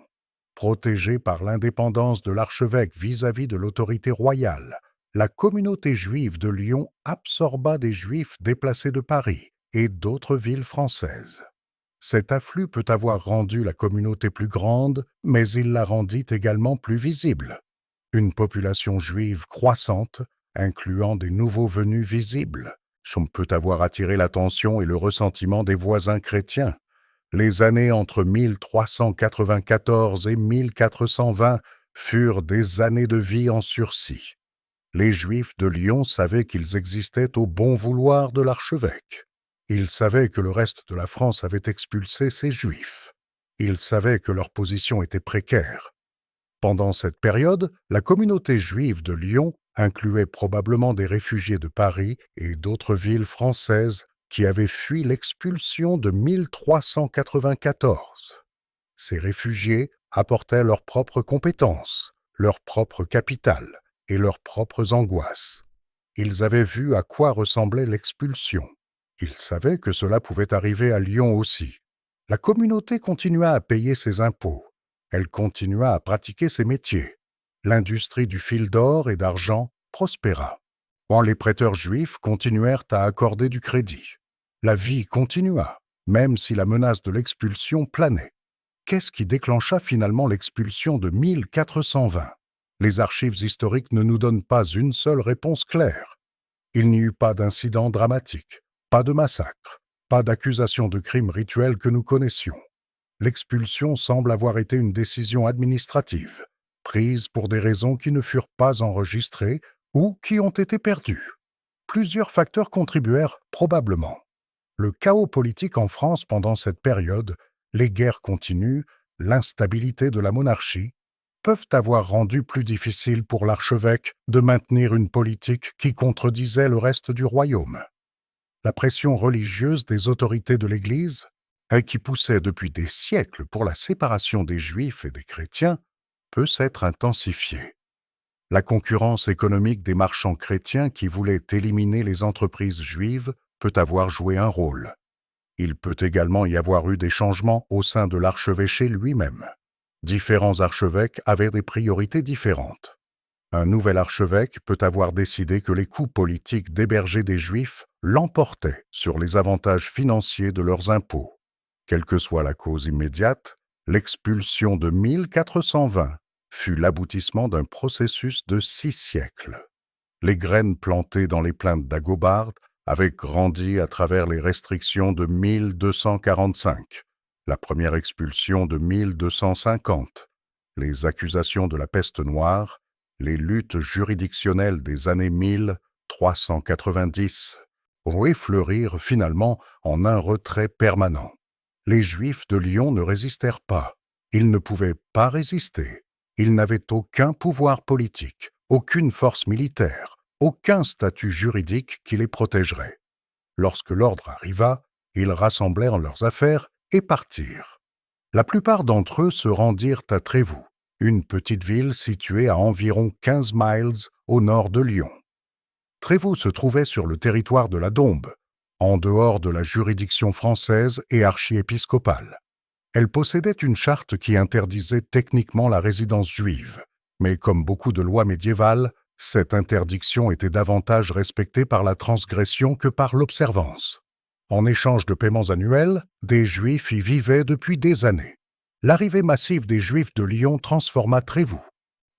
Protégés par l'indépendance de l'archevêque vis-à-vis de l'autorité royale, la communauté juive de Lyon absorba des Juifs déplacés de Paris et d'autres villes françaises. Cet afflux peut avoir rendu la communauté plus grande, mais il la rendit également plus visible. Une population juive croissante, incluant des nouveaux venus visibles, peut avoir attiré l'attention et le ressentiment des voisins chrétiens. Les années entre 1394 et 1420 furent des années de vie en sursis. Les Juifs de Lyon savaient qu'ils existaient au bon vouloir de l'archevêque. Ils savaient que le reste de la France avait expulsé ces Juifs. Ils savaient que leur position était précaire. Pendant cette période, la communauté juive de Lyon incluait probablement des réfugiés de Paris et d'autres villes françaises qui avaient fui l'expulsion de 1394. Ces réfugiés apportaient leurs propres compétences, leur propre capital et leurs propres angoisses. Ils avaient vu à quoi ressemblait l'expulsion. Ils savaient que cela pouvait arriver à Lyon aussi. La communauté continua à payer ses impôts. Elle continua à pratiquer ses métiers. L'industrie du fil d'or et d'argent prospéra. Les prêteurs juifs continuèrent à accorder du crédit. La vie continua, même si la menace de l'expulsion planait. Qu'est-ce qui déclencha finalement l'expulsion de 1420 ? Les archives historiques ne nous donnent pas une seule réponse claire. Il n'y eut pas d'incident dramatique, pas de massacre, pas d'accusation de crimes rituels que nous connaissions. L'expulsion semble avoir été une décision administrative, prise pour des raisons qui ne furent pas enregistrées ou qui ont été perdues. Plusieurs facteurs contribuèrent probablement. Le chaos politique en France pendant cette période, les guerres continues, l'instabilité de la monarchie, peuvent avoir rendu plus difficile pour l'archevêque de maintenir une politique qui contredisait le reste du royaume. La pression religieuse des autorités de l'Église, qui poussait depuis des siècles pour la séparation des Juifs et des chrétiens, peut s'être intensifiée. La concurrence économique des marchands chrétiens qui voulaient éliminer les entreprises juives peut avoir joué un rôle. Il peut également y avoir eu des changements au sein de l'archevêché lui-même. Différents archevêques avaient des priorités différentes. Un nouvel archevêque peut avoir décidé que les coûts politiques d'héberger des Juifs l'emportaient sur les avantages financiers de leurs impôts. Quelle que soit la cause immédiate, l'expulsion de 1420 fut l'aboutissement d'un processus de 6 siècles. Les graines plantées dans les plaintes d'Agobard avaient grandi à travers les restrictions de 1245, la première expulsion de 1250, les accusations de la peste noire, les luttes juridictionnelles des années 1390, pour effleurir finalement en un retrait permanent. Les Juifs de Lyon ne résistèrent pas. Ils ne pouvaient pas résister. Ils n'avaient aucun pouvoir politique, aucune force militaire, aucun statut juridique qui les protégerait. Lorsque l'ordre arriva, ils rassemblèrent leurs affaires et partirent. La plupart d'entre eux se rendirent à Trévoux, une petite ville située à environ 15 miles au nord de Lyon. Trévoux se trouvait sur le territoire de la Dombes, en dehors de la juridiction française et archiépiscopale. Elle possédait une charte qui interdisait techniquement la résidence juive, mais comme beaucoup de lois médiévales, cette interdiction était davantage respectée par la transgression que par l'observance. En échange de paiements annuels, des Juifs y vivaient depuis des années. L'arrivée massive des Juifs de Lyon transforma Trévoux.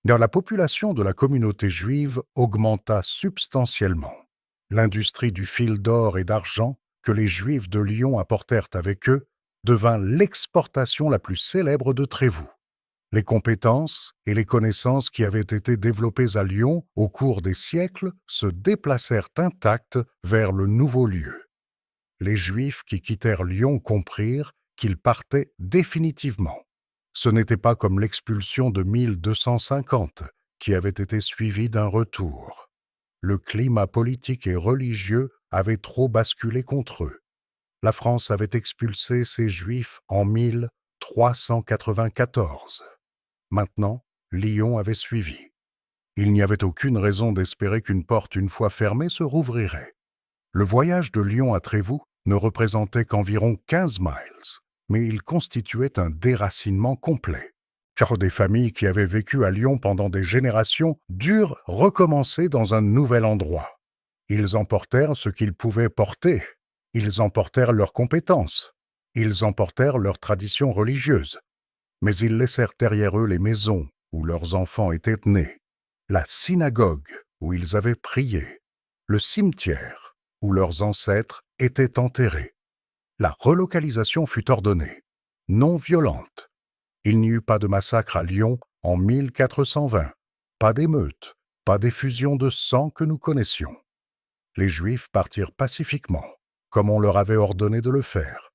Dans la population de la communauté juive augmenta substantiellement. L'industrie du fil d'or et d'argent que les Juifs de Lyon apportèrent avec eux devint l'exportation la plus célèbre de Trévoux. Les compétences et les connaissances qui avaient été développées à Lyon au cours des siècles se déplacèrent intactes vers le nouveau lieu. Les Juifs qui quittèrent Lyon comprirent qu'ils partaient définitivement. Ce n'était pas comme l'expulsion de 1250, qui avait été suivie d'un retour. Le climat politique et religieux avait trop basculé contre eux. La France avait expulsé ses Juifs en 1394. Maintenant, Lyon avait suivi. Il n'y avait aucune raison d'espérer qu'une porte, une fois fermée, se rouvrirait. Le voyage de Lyon à Trévoux ne représentait qu'environ 15 miles, mais il constituait un déracinement complet. Car des familles qui avaient vécu à Lyon pendant des générations durent recommencer dans un nouvel endroit. Ils emportèrent ce qu'ils pouvaient porter. Ils emportèrent leurs compétences. Ils emportèrent leurs traditions religieuses. Mais ils laissèrent derrière eux les maisons où leurs enfants étaient nés, la synagogue où ils avaient prié, le cimetière où leurs ancêtres étaient enterrés. La relocalisation fut ordonnée, non violente. Il n'y eut pas de massacre à Lyon en 1420, pas d'émeutes, pas d'effusion de sang que nous connaissions. Les Juifs partirent pacifiquement, comme on leur avait ordonné de le faire.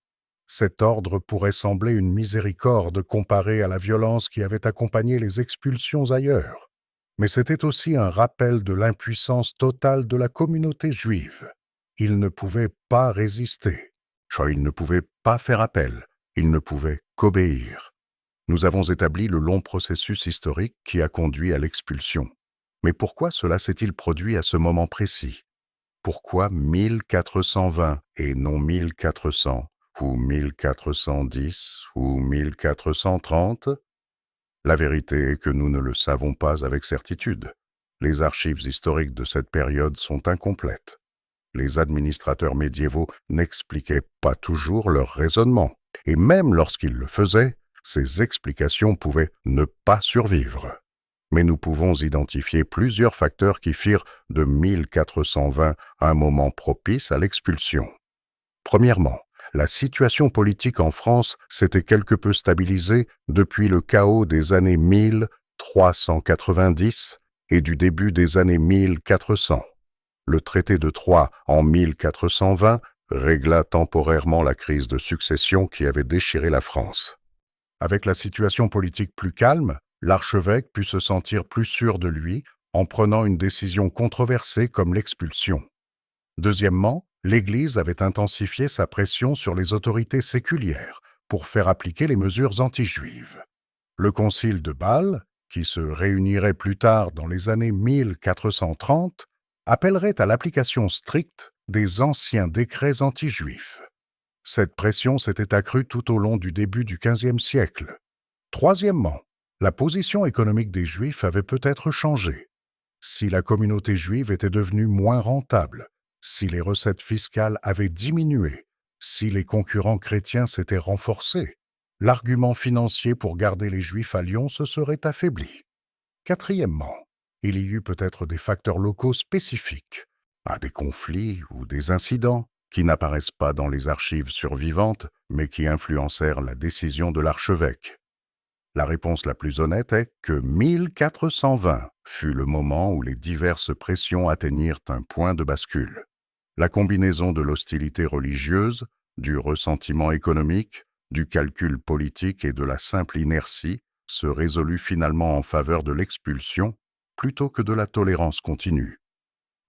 Cet ordre pourrait sembler une miséricorde comparée à la violence qui avait accompagné les expulsions ailleurs, mais c'était aussi un rappel de l'impuissance totale de la communauté juive. Ils ne pouvaient pas résister. Ils ne pouvaient pas faire appel. Ils ne pouvaient qu'obéir. Nous avons établi le long processus historique qui a conduit à l'expulsion. Mais pourquoi cela s'est-il produit à ce moment précis? Pourquoi 1420 et non 1400 ou 1410 ou 1430? La vérité est que nous ne le savons pas avec certitude. Les archives historiques de cette période sont incomplètes. Les administrateurs médiévaux n'expliquaient pas toujours leur raisonnement, et même lorsqu'ils le faisaient, ces explications pouvaient ne pas survivre. Mais nous pouvons identifier plusieurs facteurs qui firent de 1420 un moment propice à l'expulsion. Premièrement, la situation politique en France s'était quelque peu stabilisée depuis le chaos des années 1390 et du début des années 1400. Le traité de Troyes en 1420 régla temporairement la crise de succession qui avait déchiré la France. Avec la situation politique plus calme, l'archevêque put se sentir plus sûr de lui en prenant une décision controversée comme l'expulsion. Deuxièmement, l'Église avait intensifié sa pression sur les autorités séculières pour faire appliquer les mesures anti-juives. Le concile de Bâle, qui se réunirait plus tard dans les années 1430, appellerait à l'application stricte des anciens décrets anti-juifs. Cette pression s'était accrue tout au long du début du XVe siècle. Troisièmement, la position économique des Juifs avait peut-être changé. Si la communauté juive était devenue moins rentable, si les recettes fiscales avaient diminué, si les concurrents chrétiens s'étaient renforcés, l'argument financier pour garder les Juifs à Lyon se serait affaibli. Quatrièmement, il y eut peut-être des facteurs locaux spécifiques, à des conflits ou des incidents qui n'apparaissent pas dans les archives survivantes, mais qui influencèrent la décision de l'archevêque. La réponse la plus honnête est que 1420 fut le moment où les diverses pressions atteignirent un point de bascule. La combinaison de l'hostilité religieuse, du ressentiment économique, du calcul politique et de la simple inertie se résolut finalement en faveur de l'expulsion plutôt que de la tolérance continue.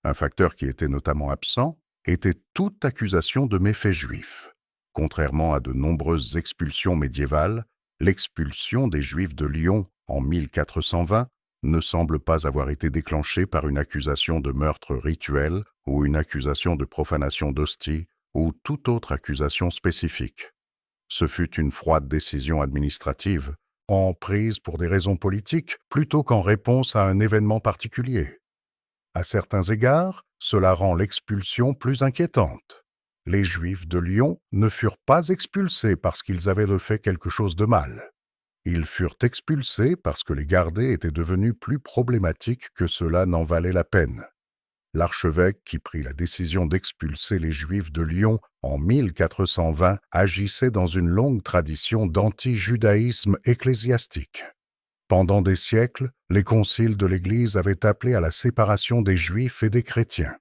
Un facteur qui était notamment absent était toute accusation de méfaits juifs. Contrairement à de nombreuses expulsions médiévales, l'expulsion des Juifs de Lyon en 1420 ne semble pas avoir été déclenchée par une accusation de meurtre rituel ou une accusation de profanation d'hostie ou toute autre accusation spécifique. Ce fut une froide décision administrative, prise pour des raisons politiques plutôt qu'en réponse à un événement particulier. À certains égards, cela rend l'expulsion plus inquiétante. Les Juifs de Lyon ne furent pas expulsés parce qu'ils avaient fait quelque chose de mal. Ils furent expulsés parce que les gardés étaient devenus plus problématiques que cela n'en valait la peine. L'archevêque qui prit la décision d'expulser les Juifs de Lyon en 1420 agissait dans une longue tradition d'anti-judaïsme ecclésiastique. Pendant des siècles, les conciles de l'Église avaient appelé à la séparation des Juifs et des chrétiens.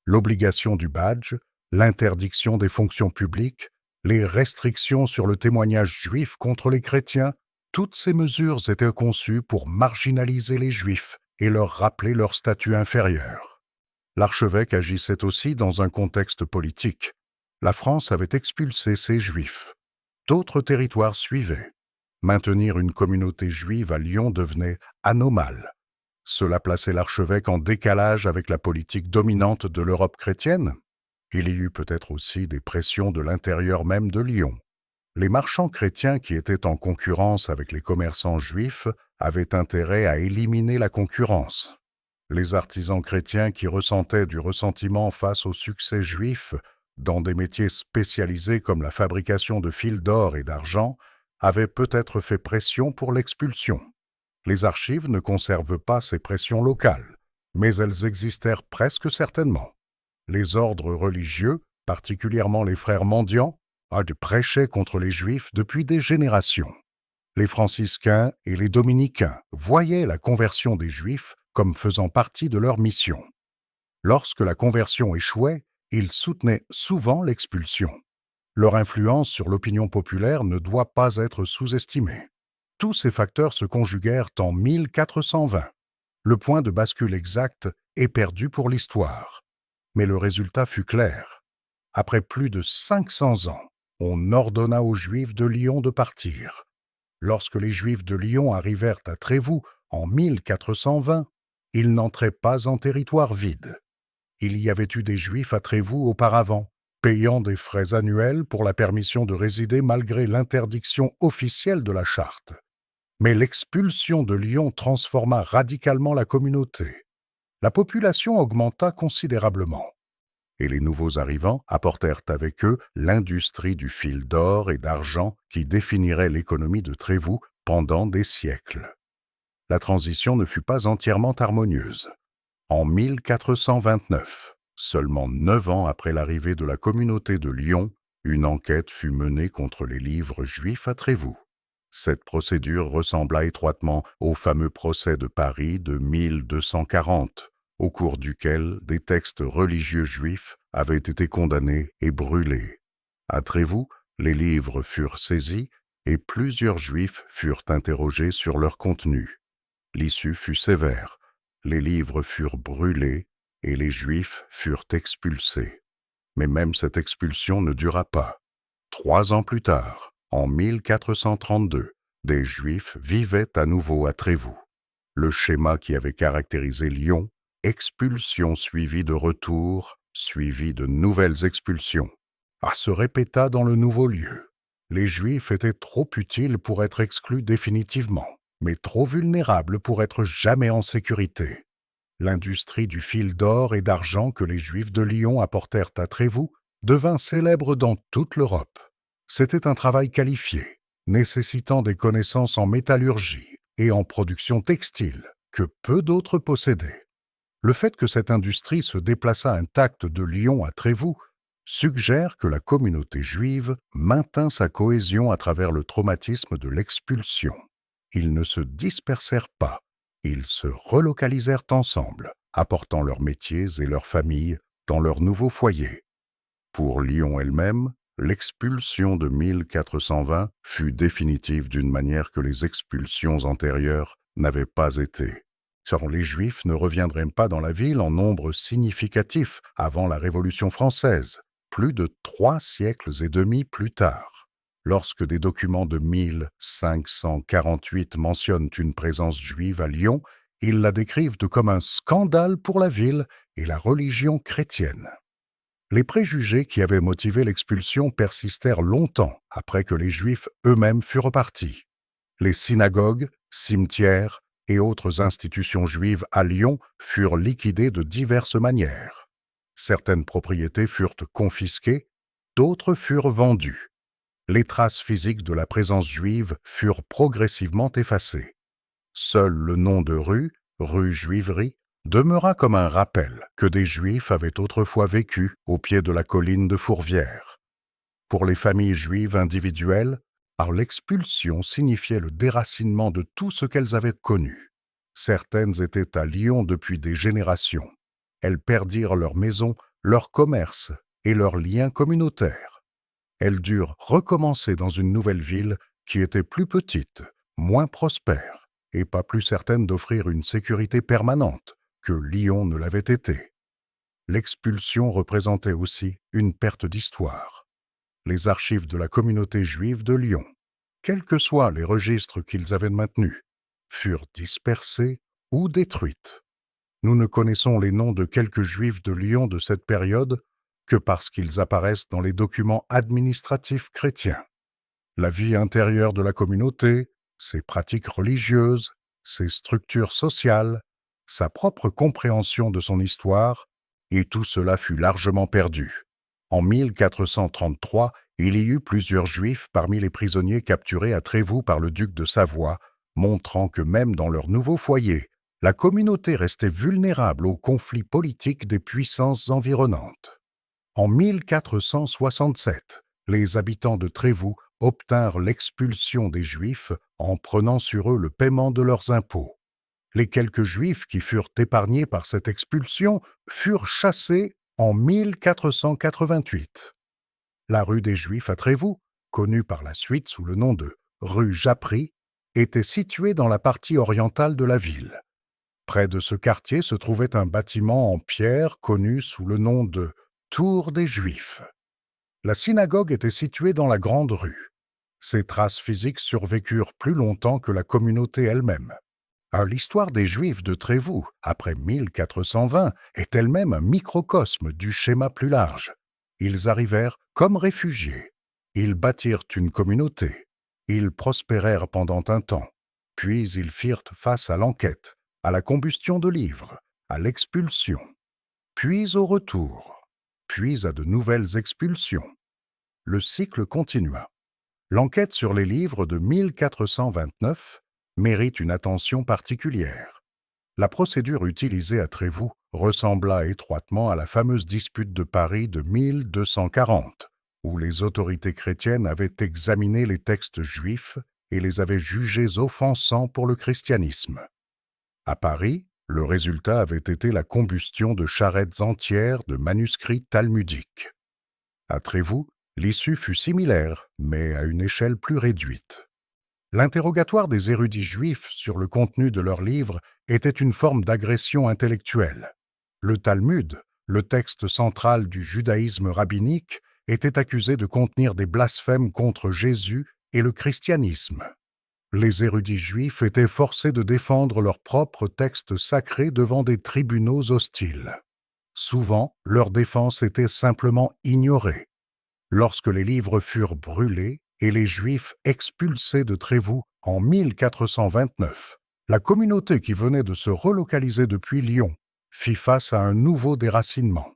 L'obligation du badge, l'interdiction des fonctions publiques, les restrictions sur le témoignage juif contre les chrétiens, toutes ces mesures étaient conçues pour marginaliser les Juifs et leur rappeler leur statut inférieur. L'archevêque agissait aussi dans un contexte politique. La France avait expulsé ses Juifs. D'autres territoires suivaient. Maintenir une communauté juive à Lyon devenait anormal. Cela plaçait l'archevêque en décalage avec la politique dominante de l'Europe chrétienne. Il y eut peut-être aussi des pressions de l'intérieur même de Lyon. Les marchands chrétiens qui étaient en concurrence avec les commerçants juifs avaient intérêt à éliminer la concurrence. Les artisans chrétiens qui ressentaient du ressentiment face au succès juif dans des métiers spécialisés comme la fabrication de fils d'or et d'argent avaient peut-être fait pression pour l'expulsion. Les archives ne conservent pas ces pressions locales, mais elles existèrent presque certainement. Les ordres religieux, particulièrement les frères mendiants, prêchaient contre les Juifs depuis des générations. Les franciscains et les dominicains voyaient la conversion des Juifs comme faisant partie de leur mission. Lorsque la conversion échouait, ils soutenaient souvent l'expulsion. Leur influence sur l'opinion populaire ne doit pas être sous-estimée. Tous ces facteurs se conjuguèrent en 1420. Le point de bascule exact est perdu pour l'histoire. Mais le résultat fut clair. Après plus de 500 ans, on ordonna aux Juifs de Lyon de partir. Lorsque les Juifs de Lyon arrivèrent à Trévoux en 1420, ils n'entraient pas en territoire vide. Il y avait eu des Juifs à Trévoux auparavant, payant des frais annuels pour la permission de résider malgré l'interdiction officielle de la charte. Mais l'expulsion de Lyon transforma radicalement la communauté. La population augmenta considérablement. Et les nouveaux arrivants apportèrent avec eux l'industrie du fil d'or et d'argent qui définirait l'économie de Trévoux pendant des siècles. La transition ne fut pas entièrement harmonieuse. En 1429, seulement 9 ans après l'arrivée de la communauté de Lyon, une enquête fut menée contre les livres juifs à Trévoux. Cette procédure ressembla étroitement au fameux procès de Paris de 1240, au cours duquel des textes religieux juifs avaient été condamnés et brûlés. À Trévoux, les livres furent saisis et plusieurs juifs furent interrogés sur leur contenu. L'issue fut sévère. Les livres furent brûlés et les Juifs furent expulsés. Mais même cette expulsion ne dura pas. 3 ans plus tard, en 1432, des Juifs vivaient à nouveau à Trévoux. Le schéma qui avait caractérisé Lyon, expulsion suivie de retour, suivie de nouvelles expulsions, se répéta dans le nouveau lieu. Les Juifs étaient trop utiles pour être exclus définitivement, mais trop vulnérables pour être jamais en sécurité. L'industrie du fil d'or et d'argent que les Juifs de Lyon apportèrent à Trévoux devint célèbre dans toute l'Europe. C'était un travail qualifié, nécessitant des connaissances en métallurgie et en production textile que peu d'autres possédaient. Le fait que cette industrie se déplaçât intacte de Lyon à Trévoux suggère que la communauté juive maintint sa cohésion à travers le traumatisme de l'expulsion. Ils ne se dispersèrent pas, ils se relocalisèrent ensemble, apportant leurs métiers et leurs familles dans leur nouveau foyer. Pour Lyon elle-même, l'expulsion de 1420 fut définitive d'une manière que les expulsions antérieures n'avaient pas été. car les Juifs ne reviendraient pas dans la ville en nombre significatif avant la Révolution française, plus de 3 siècles et demi plus tard. Lorsque des documents de 1548 mentionnent une présence juive à Lyon, ils la décrivent comme un scandale pour la ville et la religion chrétienne. Les préjugés qui avaient motivé l'expulsion persistèrent longtemps après que les Juifs eux-mêmes furent partis. Les synagogues, cimetières et autres institutions juives à Lyon furent liquidées de diverses manières. Certaines propriétés furent confisquées, d'autres furent vendues. Les traces physiques de la présence juive furent progressivement effacées. Seul le nom de rue Juiverie, demeura comme un rappel que des Juifs avaient autrefois vécu au pied de la colline de Fourvière. Pour les familles juives individuelles, l'expulsion signifiait le déracinement de tout ce qu'elles avaient connu. Certaines étaient à Lyon depuis des générations. Elles perdirent leur maison, leur commerce et leurs liens communautaires. Elles durent recommencer dans une nouvelle ville qui était plus petite, moins prospère et pas plus certaine d'offrir une sécurité permanente que Lyon ne l'avait été. L'expulsion représentait aussi une perte d'histoire. Les archives de la communauté juive de Lyon, quels que soient les registres qu'ils avaient maintenus, furent dispersées ou détruites. Nous ne connaissons les noms de quelques Juifs de Lyon de cette période que parce qu'ils apparaissent dans les documents administratifs chrétiens. La vie intérieure de la communauté, ses pratiques religieuses, ses structures sociales, sa propre compréhension de son histoire, et tout cela fut largement perdu. En 1433, il y eut plusieurs Juifs parmi les prisonniers capturés à Trévoux par le duc de Savoie, montrant que même dans leur nouveau foyer, la communauté restait vulnérable aux conflits politiques des puissances environnantes. En 1467, les habitants de Trévoux obtinrent l'expulsion des Juifs en prenant sur eux le paiement de leurs impôts. Les quelques Juifs qui furent épargnés par cette expulsion furent chassés en 1488. La rue des Juifs à Trévoux, connue par la suite sous le nom de rue Japry, était située dans la partie orientale de la ville. Près de ce quartier se trouvait un bâtiment en pierre connu sous le nom de Tour des Juifs. La synagogue était située dans la grande rue. Ses traces physiques survécurent plus longtemps que la communauté elle-même. L'histoire des Juifs de Trévoux, après 1420, est elle-même un microcosme du schéma plus large. Ils arrivèrent comme réfugiés. Ils bâtirent une communauté. Ils prospérèrent pendant un temps. Puis ils firent face à l'enquête, à la combustion de livres, à l'expulsion. Puis au retour. Puis à de nouvelles expulsions. Le cycle continua. L'enquête sur les livres de 1429 mérite une attention particulière. La procédure utilisée à Trévoux ressembla étroitement à la fameuse dispute de Paris de 1240, où les autorités chrétiennes avaient examiné les textes juifs et les avaient jugés offensants pour le christianisme. À Paris, le résultat avait été la combustion de charrettes entières de manuscrits talmudiques. À Trévoux, l'issue fut similaire, mais à une échelle plus réduite. L'interrogatoire des érudits juifs sur le contenu de leurs livres était une forme d'agression intellectuelle. Le Talmud, le texte central du judaïsme rabbinique, était accusé de contenir des blasphèmes contre Jésus et le christianisme. Les érudits juifs étaient forcés de défendre leurs propres textes sacrés devant des tribunaux hostiles. Souvent, leur défense était simplement ignorée. Lorsque les livres furent brûlés et les Juifs expulsés de Trévoux en 1429, la communauté qui venait de se relocaliser depuis Lyon fit face à un nouveau déracinement.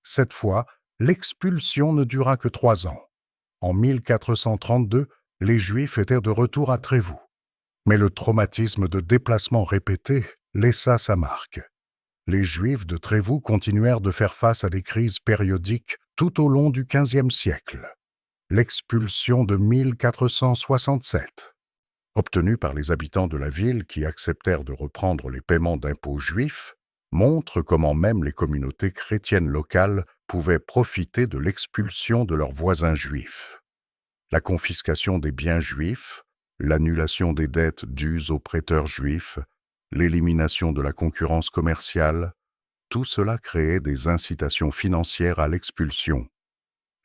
Cette fois, l'expulsion ne dura que 3 ans. En 1432, les Juifs étaient de retour à Trévoux. Mais le traumatisme de déplacements répétés laissa sa marque. Les Juifs de Trévoux continuèrent de faire face à des crises périodiques tout au long du XVe siècle. L'expulsion de 1467, obtenue par les habitants de la ville qui acceptèrent de reprendre les paiements d'impôts juifs, montre comment même les communautés chrétiennes locales pouvaient profiter de l'expulsion de leurs voisins juifs. La confiscation des biens juifs, l'annulation des dettes dues aux prêteurs juifs, l'élimination de la concurrence commerciale, tout cela créait des incitations financières à l'expulsion.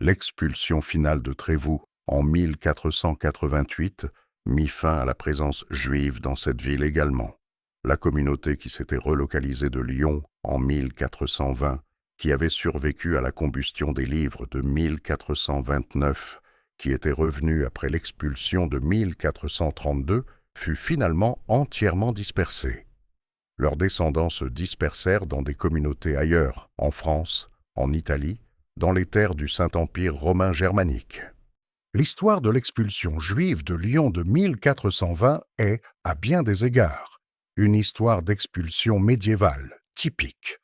L'expulsion finale de Trévoux en 1488 mit fin à la présence juive dans cette ville également. La communauté qui s'était relocalisée de Lyon en 1420, qui avait survécu à la combustion des livres de 1429, qui était revenue après l'expulsion de 1432, fut finalement entièrement dispersée. Leurs descendants se dispersèrent dans des communautés ailleurs, en France, en Italie, dans les terres du Saint-Empire romain germanique. L'histoire de l'expulsion juive de Lyon de 1420 est, à bien des égards, une histoire d'expulsion médiévale, typique.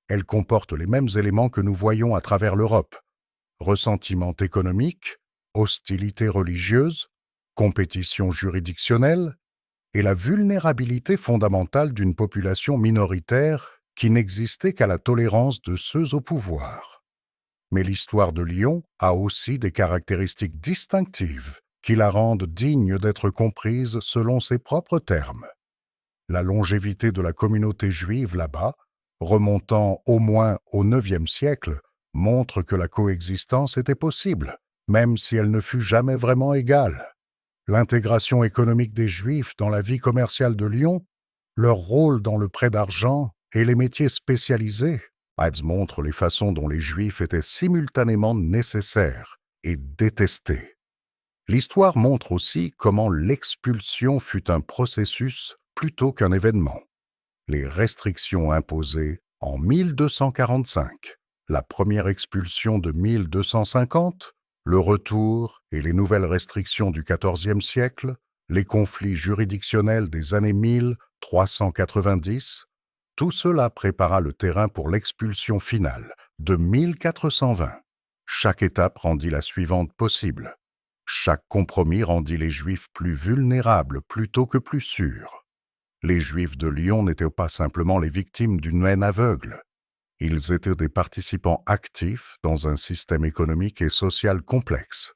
Elle comporte les mêmes éléments que nous voyons à travers l'Europe. Ressentiment économique, hostilité religieuse, compétition juridictionnelle et la vulnérabilité fondamentale d'une population minoritaire qui n'existait qu'à la tolérance de ceux au pouvoir. Mais l'histoire de Lyon a aussi des caractéristiques distinctives qui la rendent digne d'être comprise selon ses propres termes. La longévité de la communauté juive là-bas, remontant au moins au IXe siècle, montre que la coexistence était possible, même si elle ne fut jamais vraiment égale. L'intégration économique des Juifs dans la vie commerciale de Lyon, leur rôle dans le prêt d'argent et les métiers spécialisés, montrent les façons dont les Juifs étaient simultanément nécessaires et détestés. L'histoire montre aussi comment l'expulsion fut un processus plutôt qu'un événement. Les restrictions imposées en 1245, la première expulsion de 1250, le retour et les nouvelles restrictions du XIVe siècle, les conflits juridictionnels des années 1390, tout cela prépara le terrain pour l'expulsion finale de 1420. Chaque étape rendit la suivante possible. Chaque compromis rendit les Juifs plus vulnérables plutôt que plus sûrs. Les Juifs de Lyon n'étaient pas simplement les victimes d'une haine aveugle. Ils étaient des participants actifs dans un système économique et social complexe.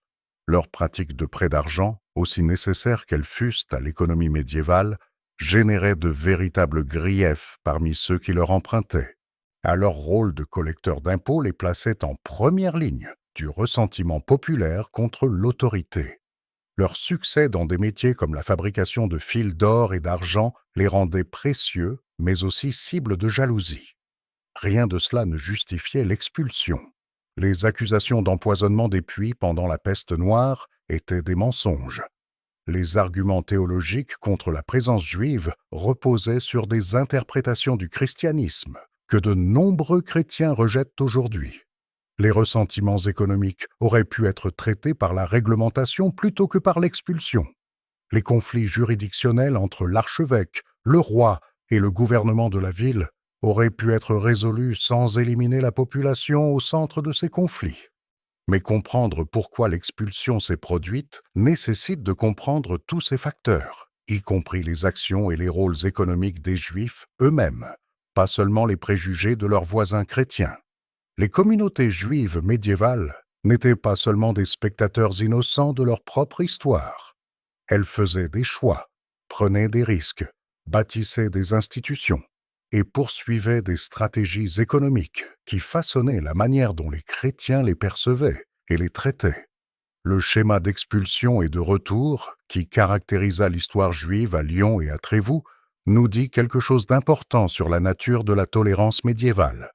Leurs pratiques de prêt d'argent, aussi nécessaires qu'elles fussent à l'économie médiévale, généraient de véritables griefs parmi ceux qui leur empruntaient. À leur rôle de collecteurs d'impôts les plaçait en première ligne du ressentiment populaire contre l'autorité. Leur succès dans des métiers comme la fabrication de fils d'or et d'argent les rendait précieux, mais aussi cibles de jalousie. Rien de cela ne justifiait l'expulsion. Les accusations d'empoisonnement des puits pendant la peste noire étaient des mensonges. Les arguments théologiques contre la présence juive reposaient sur des interprétations du christianisme que de nombreux chrétiens rejettent aujourd'hui. Les ressentiments économiques auraient pu être traités par la réglementation plutôt que par l'expulsion. Les conflits juridictionnels entre l'archevêque, le roi et le gouvernement de la ville auraient pu être résolus sans éliminer la population au centre de ces conflits. Mais comprendre pourquoi l'expulsion s'est produite nécessite de comprendre tous ces facteurs, y compris les actions et les rôles économiques des Juifs eux-mêmes, pas seulement les préjugés de leurs voisins chrétiens. Les communautés juives médiévales n'étaient pas seulement des spectateurs innocents de leur propre histoire. Elles faisaient des choix, prenaient des risques, bâtissaient des institutions et poursuivaient des stratégies économiques qui façonnaient la manière dont les chrétiens les percevaient et les traitaient. Le schéma d'expulsion et de retour qui caractérisa l'histoire juive à Lyon et à Trévoux nous dit quelque chose d'important sur la nature de la tolérance médiévale.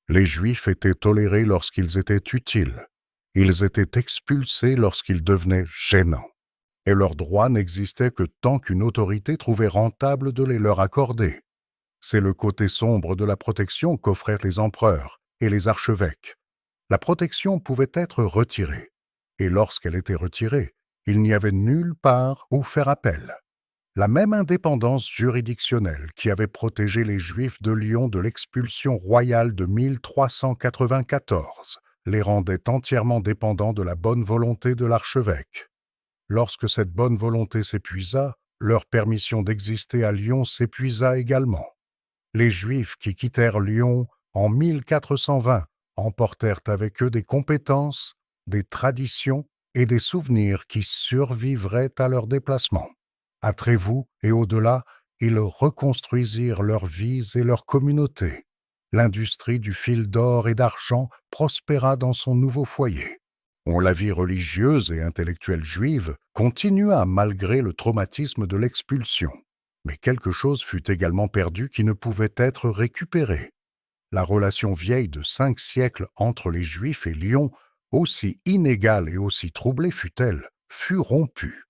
Les Juifs étaient tolérés lorsqu'ils étaient utiles. Ils étaient expulsés lorsqu'ils devenaient gênants. Et leurs droits n'existaient que tant qu'une autorité trouvait rentable de les leur accorder. C'est le côté sombre de la protection qu'offraient les empereurs et les archevêques. La protection pouvait être retirée. Et lorsqu'elle était retirée, il n'y avait nulle part où faire appel. La même indépendance juridictionnelle qui avait protégé les Juifs de Lyon de l'expulsion royale de 1394 les rendait entièrement dépendants de la bonne volonté de l'archevêque. Lorsque cette bonne volonté s'épuisa, leur permission d'exister à Lyon s'épuisa également. Les Juifs qui quittèrent Lyon en 1420 emportèrent avec eux des compétences, des traditions et des souvenirs qui survivraient à leur déplacement. À Trévoux et au-delà, Ils reconstruisirent leurs vies et leurs communautés. L'industrie du fil d'or et d'argent prospéra dans son nouveau foyer. La vie religieuse et intellectuelle juive continua malgré le traumatisme de l'expulsion. Mais quelque chose fut également perdu qui ne pouvait être récupéré. La relation vieille de 5 siècles entre les Juifs et Lyon, aussi inégale et aussi troublée fut-elle, fut rompue.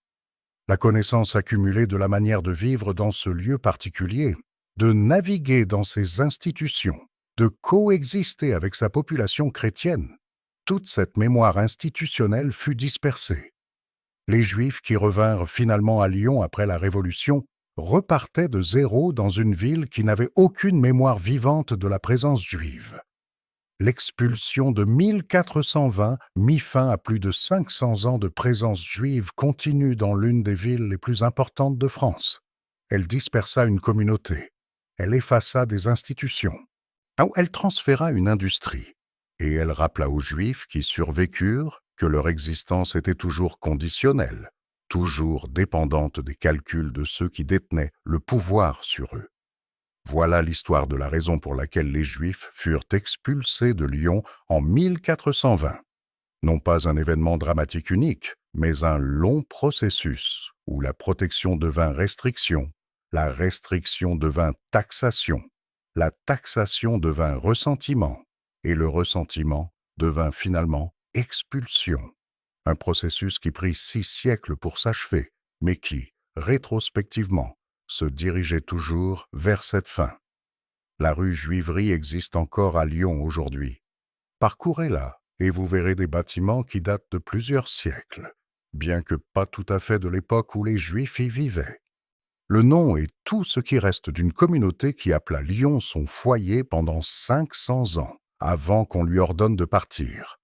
La connaissance accumulée de la manière de vivre dans ce lieu particulier, de naviguer dans ses institutions, de coexister avec sa population chrétienne, toute cette mémoire institutionnelle fut dispersée. Les Juifs qui revinrent finalement à Lyon après la Révolution repartaient de zéro dans une ville qui n'avait aucune mémoire vivante de la présence juive. L'expulsion de 1420 mit fin à plus de 500 ans de présence juive continue dans l'une des villes les plus importantes de France. Elle dispersa une communauté. Elle effaça des institutions. Elle transféra une industrie. Et elle rappela aux Juifs qui survécurent que leur existence était toujours conditionnelle, toujours dépendante des calculs de ceux qui détenaient le pouvoir sur eux. Voilà l'histoire de la raison pour laquelle les Juifs furent expulsés de Lyon en 1420. Non pas un événement dramatique unique, mais un long processus où la protection devint restriction, la restriction devint taxation, la taxation devint ressentiment, et le ressentiment devint finalement expulsion. Un processus qui prit 6 siècles pour s'achever, mais qui, rétrospectivement, se dirigeait toujours vers cette fin. La rue Juiverie existe encore à Lyon aujourd'hui. Parcourez-la et vous verrez des bâtiments qui datent de plusieurs siècles, bien que pas tout à fait de l'époque où les Juifs y vivaient. Le nom est tout ce qui reste d'une communauté qui appela Lyon son foyer pendant 500 ans, avant qu'on lui ordonne de partir.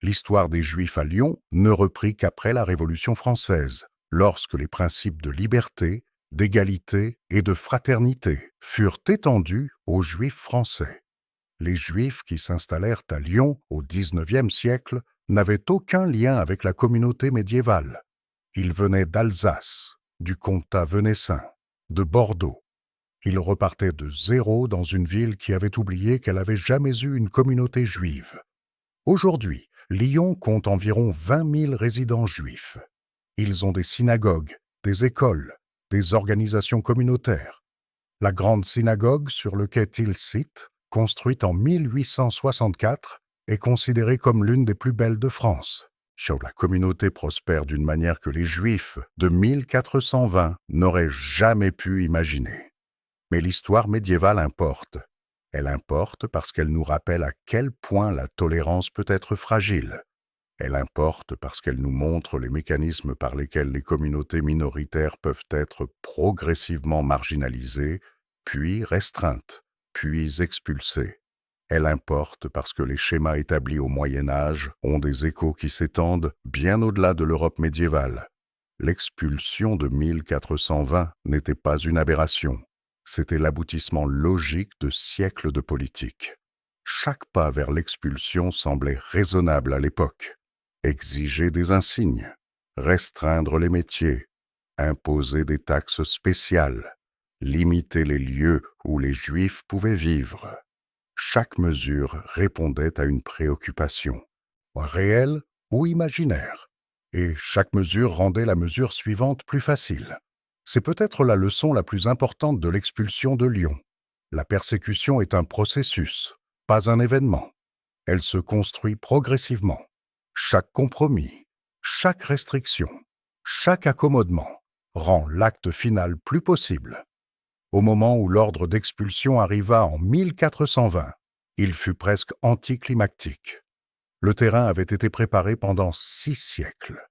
L'histoire des Juifs à Lyon ne reprit qu'après la Révolution française, lorsque les principes de liberté, d'égalité et de fraternité furent étendus aux Juifs français. Les Juifs qui s'installèrent à Lyon au XIXe siècle n'avaient aucun lien avec la communauté médiévale. Ils venaient d'Alsace, du comtat venessin, de Bordeaux. Ils repartaient de zéro dans une ville qui avait oublié qu'elle avait jamais eu une communauté juive. Aujourd'hui, Lyon compte environ 20 000 résidents juifs. Ils ont des synagogues, des écoles, des organisations communautaires. La grande synagogue sur le quai Tilsit, construite en 1864, est considérée comme l'une des plus belles de France. La communauté prospère d'une manière que les Juifs de 1420 n'auraient jamais pu imaginer. Mais l'histoire médiévale importe. Elle importe parce qu'elle nous rappelle à quel point la tolérance peut être fragile. Elle importe parce qu'elle nous montre les mécanismes par lesquels les communautés minoritaires peuvent être progressivement marginalisées, puis restreintes, puis expulsées. Elle importe parce que les schémas établis au Moyen Âge ont des échos qui s'étendent bien au-delà de l'Europe médiévale. L'expulsion de 1420 n'était pas une aberration. C'était l'aboutissement logique de siècles de politique. Chaque pas vers l'expulsion semblait raisonnable à l'époque. Exiger des insignes, restreindre les métiers, imposer des taxes spéciales, limiter les lieux où les Juifs pouvaient vivre. Chaque mesure répondait à une préoccupation, réelle ou imaginaire, et chaque mesure rendait la mesure suivante plus facile. C'est peut-être la leçon la plus importante de l'expulsion de Lyon. La persécution est un processus, pas un événement. Elle se construit progressivement. Chaque compromis, chaque restriction, chaque accommodement rend l'acte final plus possible. Au moment où l'ordre d'expulsion arriva en 1420, il fut presque anticlimactique. Le terrain avait été préparé pendant 6 siècles.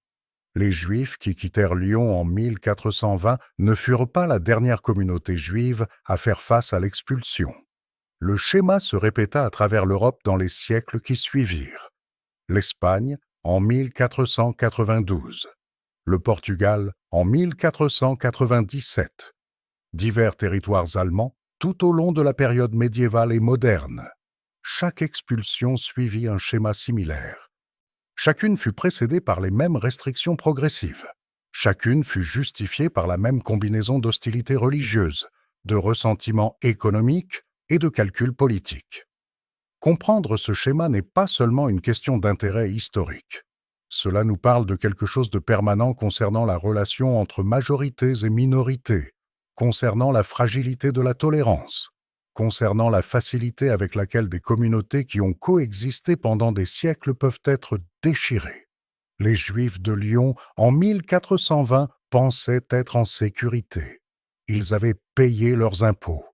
Les Juifs qui quittèrent Lyon en 1420 ne furent pas la dernière communauté juive à faire face à l'expulsion. Le schéma se répéta à travers l'Europe dans les siècles qui suivirent. L'Espagne en 1492, le Portugal en 1497, divers territoires allemands tout au long de la période médiévale et moderne. Chaque expulsion suivit un schéma similaire. Chacune fut précédée par les mêmes restrictions progressives. Chacune fut justifiée par la même combinaison d'hostilités religieuses, de ressentiment économique et de calcul politique. Comprendre ce schéma n'est pas seulement une question d'intérêt historique. Cela nous parle de quelque chose de permanent concernant la relation entre majorités et minorités, concernant la fragilité de la tolérance, concernant la facilité avec laquelle des communautés qui ont coexisté pendant des siècles peuvent être déchirées. Les Juifs de Lyon, en 1420, pensaient être en sécurité. Ils avaient payé leurs impôts.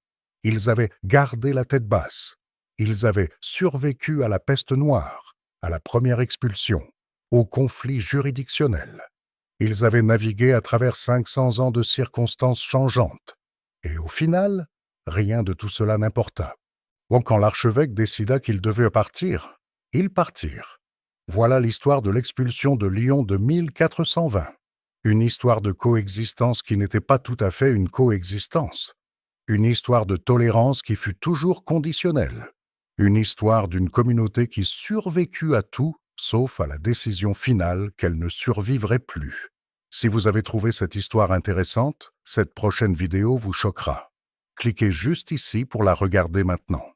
Ils avaient gardé la tête basse. Ils avaient survécu à la peste noire, à la première expulsion, au conflit juridictionnel. Ils avaient navigué à travers 500 ans de circonstances changeantes. Et au final, rien de tout cela n'importa. Donc quand l'archevêque décida qu'ils devaient partir, ils partirent. Voilà l'histoire de l'expulsion de Lyon de 1420. Une histoire de coexistence qui n'était pas tout à fait une coexistence. Une histoire de tolérance qui fut toujours conditionnelle. Une histoire d'une communauté qui survécut à tout, sauf à la décision finale qu'elle ne survivrait plus. Si vous avez trouvé cette histoire intéressante, cette prochaine vidéo vous choquera. Cliquez juste ici pour la regarder maintenant.